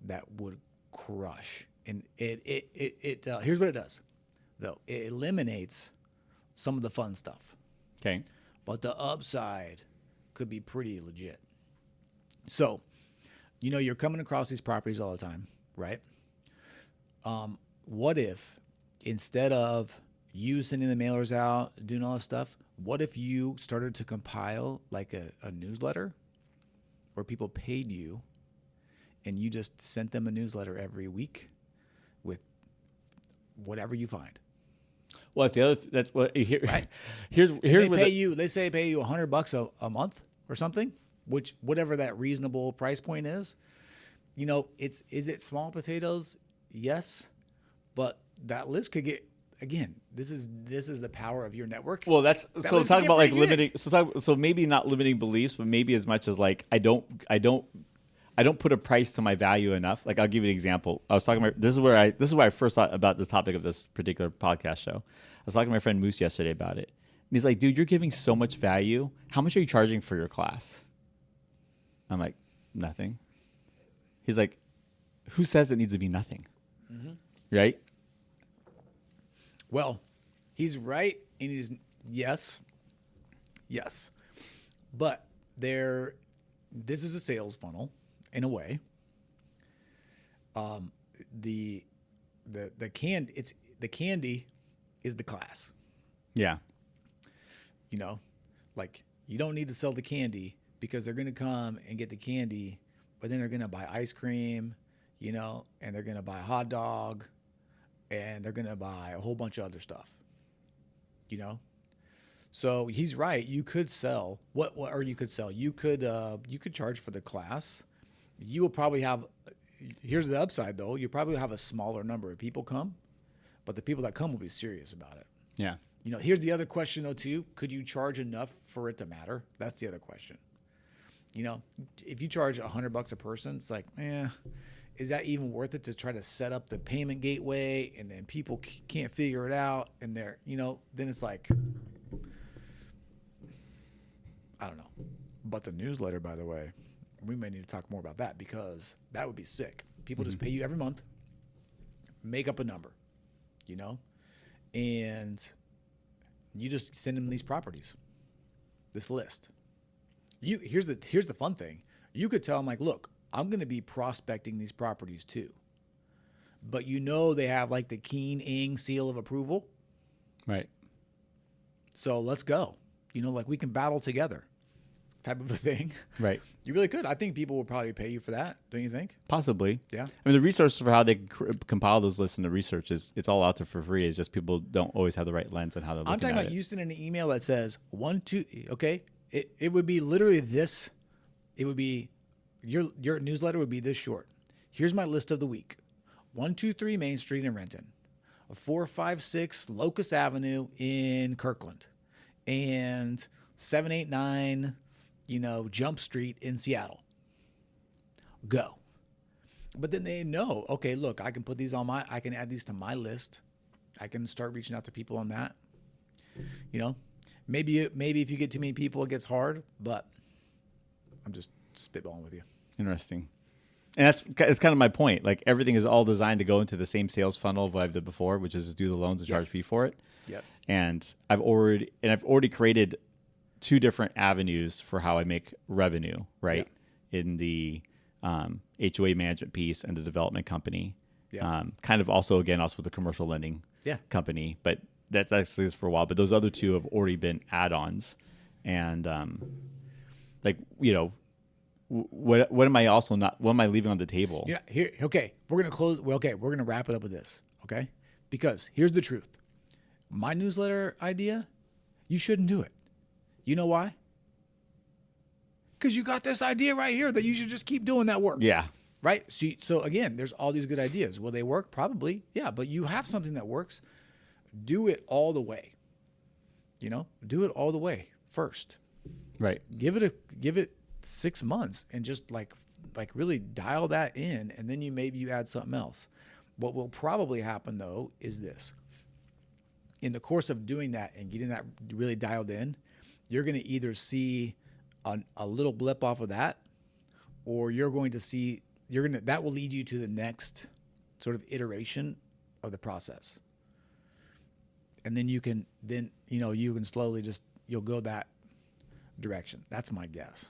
that would crush. And it here's what it does, though. It eliminates some of the fun stuff. Okay. But the upside could be pretty legit. So, you're coming across these properties all the time, right? What if instead of you sending the mailers out, doing all this stuff, what if you started to compile like a newsletter where people paid you and you just sent them a newsletter every week with whatever you find? Well, that's the other. That's what here. Right. Here's they pay you. They say pay you $100 a month or something, which whatever that reasonable price point is. Is it small potatoes? Yes, but that list could get. Again, this is the power of your network. Well, so talk about like limiting. So maybe not limiting beliefs, but maybe as much as like I don't put a price to my value enough. Like I'll give you an example. I was talking about this is where I first thought about the topic of this particular podcast show. I was talking to my friend Moose yesterday about it, and he's like, "Dude, you're giving so much value. How much are you charging for your class?" I'm like, "Nothing." He's like, "Who says it needs to be nothing?" Right? Well, he's right, and he's yes, but this is a sales funnel, in a way. The candy is the class. Yeah. You know, like you don't need to sell the candy because they're going to come and get the candy, but then they're going to buy ice cream, you know, and they're going to buy a hot dog, and they're going to buy a whole bunch of other stuff, you know? So he's right. You could sell or you could sell. You could charge for the class. You will probably have, here's the upside though. You probably have a smaller number of people come, but the people that come will be serious about it. Yeah. You know, here's the other question though too. Could you charge enough for it to matter? That's the other question. You know, if you charge $100 a person, it's like, is that even worth it to try to set up the payment gateway and then people can't figure it out and they're, you know, then it's like, I don't know. But the newsletter, by the way, we may need to talk more about that because that would be sick. People just pay you every month, make up a number, you know, and you just send them these properties, this list. Here's the fun thing. You could tell them like, look, I'm going to be prospecting these properties too, but you know they have like the Keen Ing seal of approval, right? So let's go. You know, like we can battle together, type of a thing. Right. You really could. I think people will probably pay you for that. Don't you think? Possibly. Yeah. I mean, the resources for how they compile those lists and the research it's all out there for free. It's just people don't always have the right lens on how they're looking at it. I'm talking about you sending an email that says 1, 2. Okay. It would be literally this. It would be your newsletter would be this short. Here's my list of the week: 123 Main Street in Renton, 456 Locust Avenue in Kirkland, and 789, Jump Street in Seattle. Go. But then they know, okay, look, I can put these I can add these to my list. I can start reaching out to people on that. Maybe if you get too many people, it gets hard, but I'm just spitballing with you. Interesting. And it's kind of my point. Like everything is all designed to go into the same sales funnel of what I've did before, which is do the loans and charge fee for it. Yep. And I've already created 2 different avenues for how I make revenue, right? Yep. In the HOA management piece and the development company. Yeah. Kind of also with the commercial lending company, but that's actually for a while. But those other 2 have already been add-ons, and what am I also not? What am I leaving on the table? Yeah. Here. Okay. We're gonna close. Well, okay. We're gonna wrap it up with this. Okay. Because here's the truth. My newsletter idea, you shouldn't do it. You know why? Because you got this idea right here that you should just keep doing that work. Yeah. Right. So again, there's all these good ideas. Will they work? Probably. Yeah. But you have something that works. Do it all the way. Do it all the way first. Right. Give it 6 months and just like really dial that in, and then maybe you add something else. What will probably happen though is this: in the course of doing that and getting that really dialed in, you're going to either see a little blip off of that, or you're going to see that will lead you to the next sort of iteration of the process, and then you can slowly you'll go that direction. That's my guess.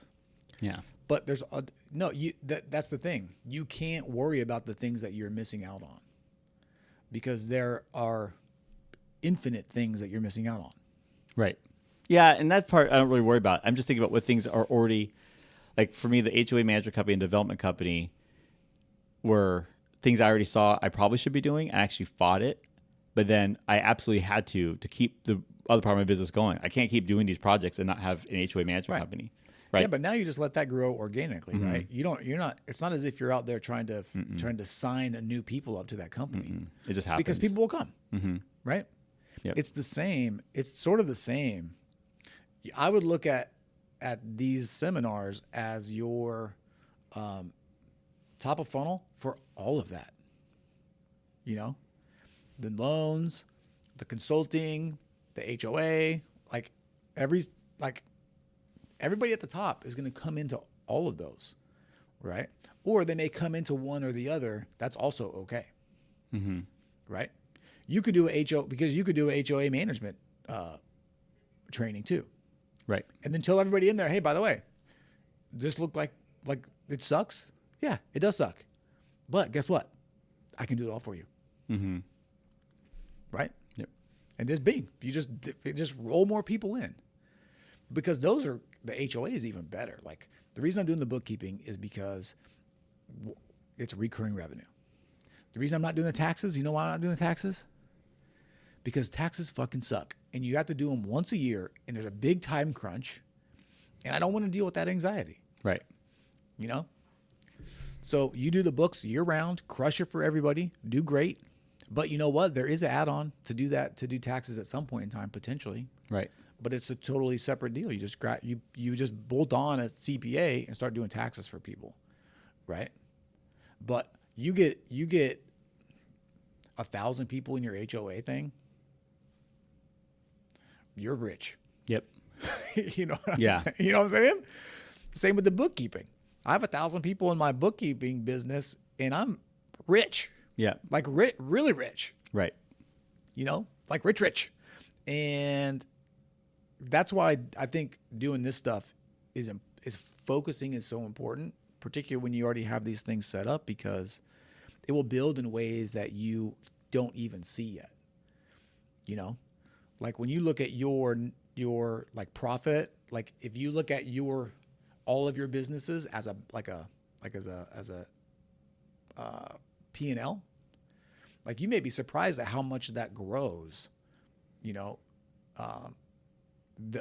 Yeah. But that's the thing. You can't worry about the things that you're missing out on, because there are infinite things that you're missing out on. Right. Yeah, and that part I don't really worry about. I'm just thinking about what things are already, like for me, the HOA management company and development company were things I already saw I probably should be doing. I actually fought it, but then I absolutely had to keep the other part of my business going. I can't keep doing these projects and not have an HOA management company. Right. Yeah, but now you just let that grow organically, right? It's not as if you're out there trying to sign new people up to that company. It just happens. Because people will come, right? Yep. It's the same. It's sort of the same. I would look at these seminars as your top of funnel for all of that. The loans, the consulting, the HOA, everybody at the top is going to come into all of those, right? Or they may come into one or the other. That's also okay, right? You could do a HOA management training too, right? And then tell everybody in there, hey, by the way, this looked like it sucks. Yeah, it does suck. But guess what? I can do it all for you. Mm-hmm. Right? Yep. And this being, you just roll more people in. Because those are, the HOA is even better. Like, the reason I'm doing the bookkeeping is because it's recurring revenue. The reason I'm not doing the taxes, you know why I'm not doing the taxes? Because taxes fucking suck. And you have to do them once a year, and there's a big time crunch. And I don't want to deal with that anxiety. Right. You know? So you do the books year round, crush it for everybody, do great. But you know what? There is an add-on to do that, to do taxes at some point in time, potentially. Right. But it's a totally separate deal. You just you just bolt on a CPA and start doing taxes for people. Right? But you get 1,000 people in your HOA thing, you're rich. Yep. You know what I'm saying? You know what I'm saying? Same with the bookkeeping. I have 1,000 people in my bookkeeping business, and I'm rich. Yeah. Like really rich. Right. You know, like rich. And that's why I think doing this stuff is focusing is so important, particularly when you already have these things set up, because it will build in ways that you don't even see yet. You know, like when you look at your like profit, like if you look at all of your businesses as a P&L, like you may be surprised at how much that grows, you know,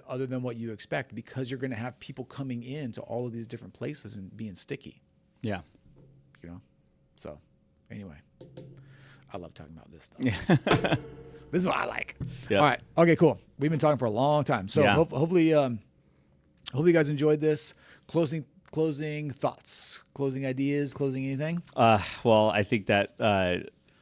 other than what you expect, because you're going to have people coming into all of these different places and being sticky. Yeah. You know, so anyway, I love talking about this stuff. Yeah. This is what I like. Yep. All right. Okay, cool. We've been talking for a long time. So hopefully you guys enjoyed this. Closing thoughts, closing ideas, closing anything? Well, I think that,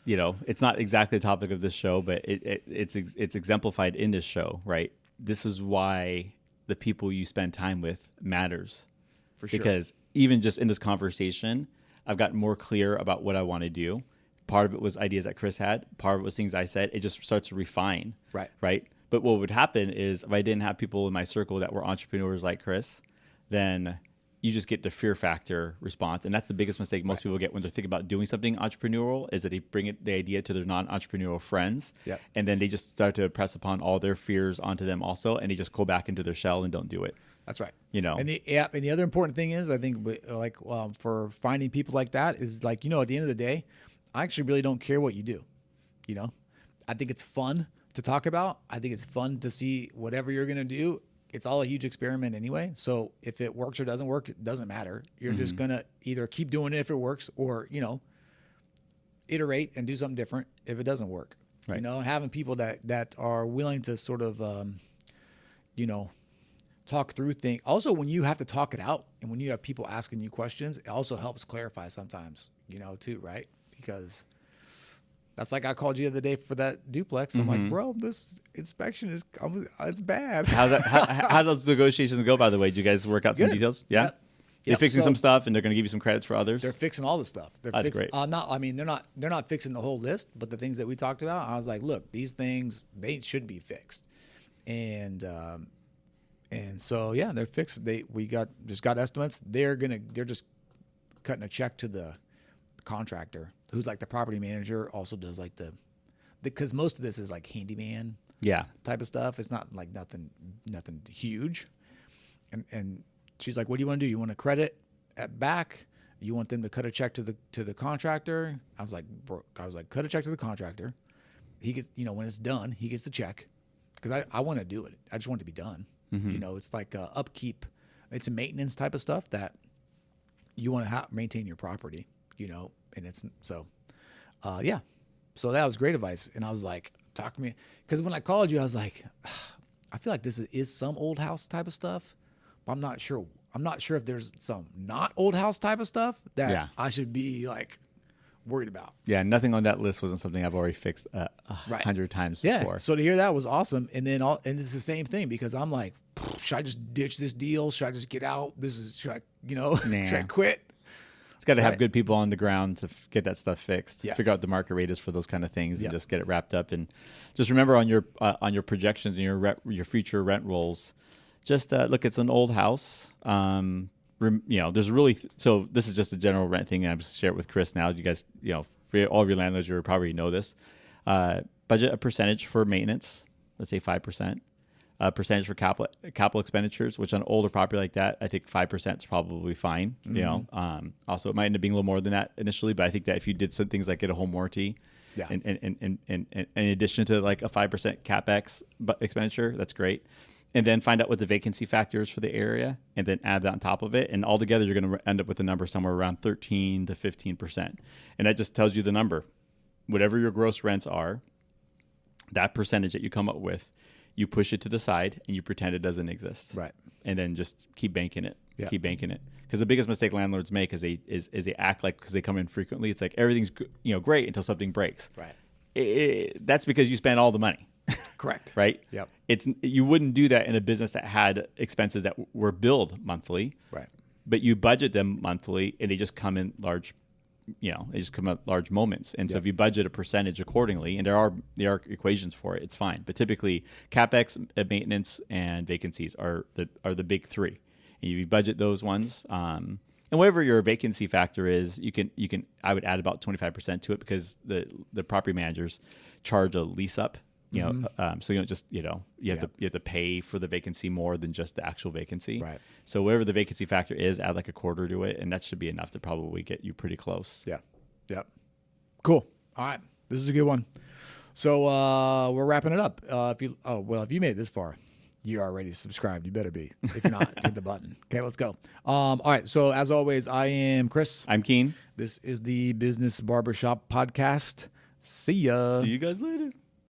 you know, it's not exactly the topic of this show, but it's exemplified in this show, right? This is why the people you spend time with matters. For sure. Because even just in this conversation, I've gotten more clear about what I want to do. Part of it was ideas that Chris had. Part of it was things I said. It just starts to refine. Right. Right. But what would happen is if I didn't have people in my circle that were entrepreneurs like Chris, then you just get the fear factor response. And that's the biggest mistake most people get when they're thinking about doing something entrepreneurial, is that they bring the idea to their non-entrepreneurial friends. Yep. And then they just start to press upon all their fears onto them also. And they just go back into their shell and don't do it. That's right. You know, and the other important thing is, I think, like, for finding people like that is, like, you know, at the end of the day, I actually really don't care what you do. You know, I think it's fun to talk about. I think it's fun to see whatever you're going to do. It's all a huge experiment anyway. So if it works or doesn't work, it doesn't matter. You're just going to either keep doing it if it works, or, you know, iterate and do something different if it doesn't work. Right. You know, having people that are willing to sort of, you know, talk through things. Also, when you have to talk it out and when you have people asking you questions, it also helps clarify sometimes, you know, too, right? Because that's like, I called you the other day for that duplex. I'm like, bro, this inspection it's bad. How those negotiations go, by the way? Did you guys work out some details? Yeah. Yep. They're fixing some stuff, and they're going to give you some credits for others. They're fixing all the stuff. That's great. They're not fixing the whole list, but the things that we talked about, I was like, look, these things, they should be fixed. And so, yeah, they're fixed. We just got estimates. They're just cutting a check to the contractor, who's like the property manager, also does like because most of this is like handyman type of stuff. It's not like nothing huge. And she's like, what do you want to do? You want to credit at back? You want them to cut a check to the contractor? I was like, cut a check to the contractor. He gets, you know, when it's done, he gets the check, because I want to do it. I just want it to be done. You know, it's like upkeep. It's a maintenance type of stuff that you want to maintain your property, you know, and it's so, yeah. So that was great advice. And I was like, talk to me. Because when I called you, I was like, I feel like this is some old house type of stuff, but I'm not sure. I'm not sure if there's some not old house type of stuff that I should be like worried about. Yeah, nothing on that list wasn't something I've already fixed 100 times before. So to hear that was awesome. And then it's the same thing, because I'm like, should I just ditch this deal? Should I just get out? Should I, you know, should I quit? It's got to have good people on the ground to get that stuff fixed. Yeah. Figure out the market rate is for those kind of things, and just get it wrapped up. And just remember on your projections and your future rent rolls, just look, it's an old house. there's really so this is just a general rent thing. I'm just share it with Chris now. You guys, for all of your landlords, you probably know this. Budget a percentage for maintenance. Let's say 5%. A percentage for capital expenditures, which on older property like that, I think 5% is probably fine. Also it might end up being a little more than that initially, but I think that if you did some things like get a home warranty, and in addition to like a 5% capex expenditure, that's great. And then find out what the vacancy factor is for the area, and then add that on top of it. And altogether, you're going to end up with a number somewhere around 13 to 15%. And that just tells you the number. Whatever your gross rents are, that percentage that you come up with, you push it to the side and you pretend it doesn't exist. Right. And then just keep banking it. Yeah. Keep banking it. Because the biggest mistake landlords make is they act like, because they come in frequently, it's like everything's great until something breaks. Right. That's because you spent all the money. Correct. Right? Yep. You wouldn't do that in a business that had expenses that were billed monthly. Right. But you budget them monthly, and they just come in large, they just come at large moments. And so if you budget a percentage accordingly, and there are equations for it, it's fine. But typically, capex, maintenance, and vacancies are the big three. And if you budget those ones, and whatever your vacancy factor is, you can I would add about 25% to it, because the property managers charge a lease up. So you don't just you have to pay for the vacancy more than just the actual vacancy. Right. So whatever the vacancy factor is, add like a quarter to it, and that should be enough to probably get you pretty close. Yeah. Yep. Cool. All right. This is a good one. So we're wrapping it up. If you made it this far, you're already subscribed. You better be. If not, hit the button. Okay, let's go. All right. So as always, I am Chris. I'm Keen. This is the Business Barbershop Podcast. See ya. See you guys later.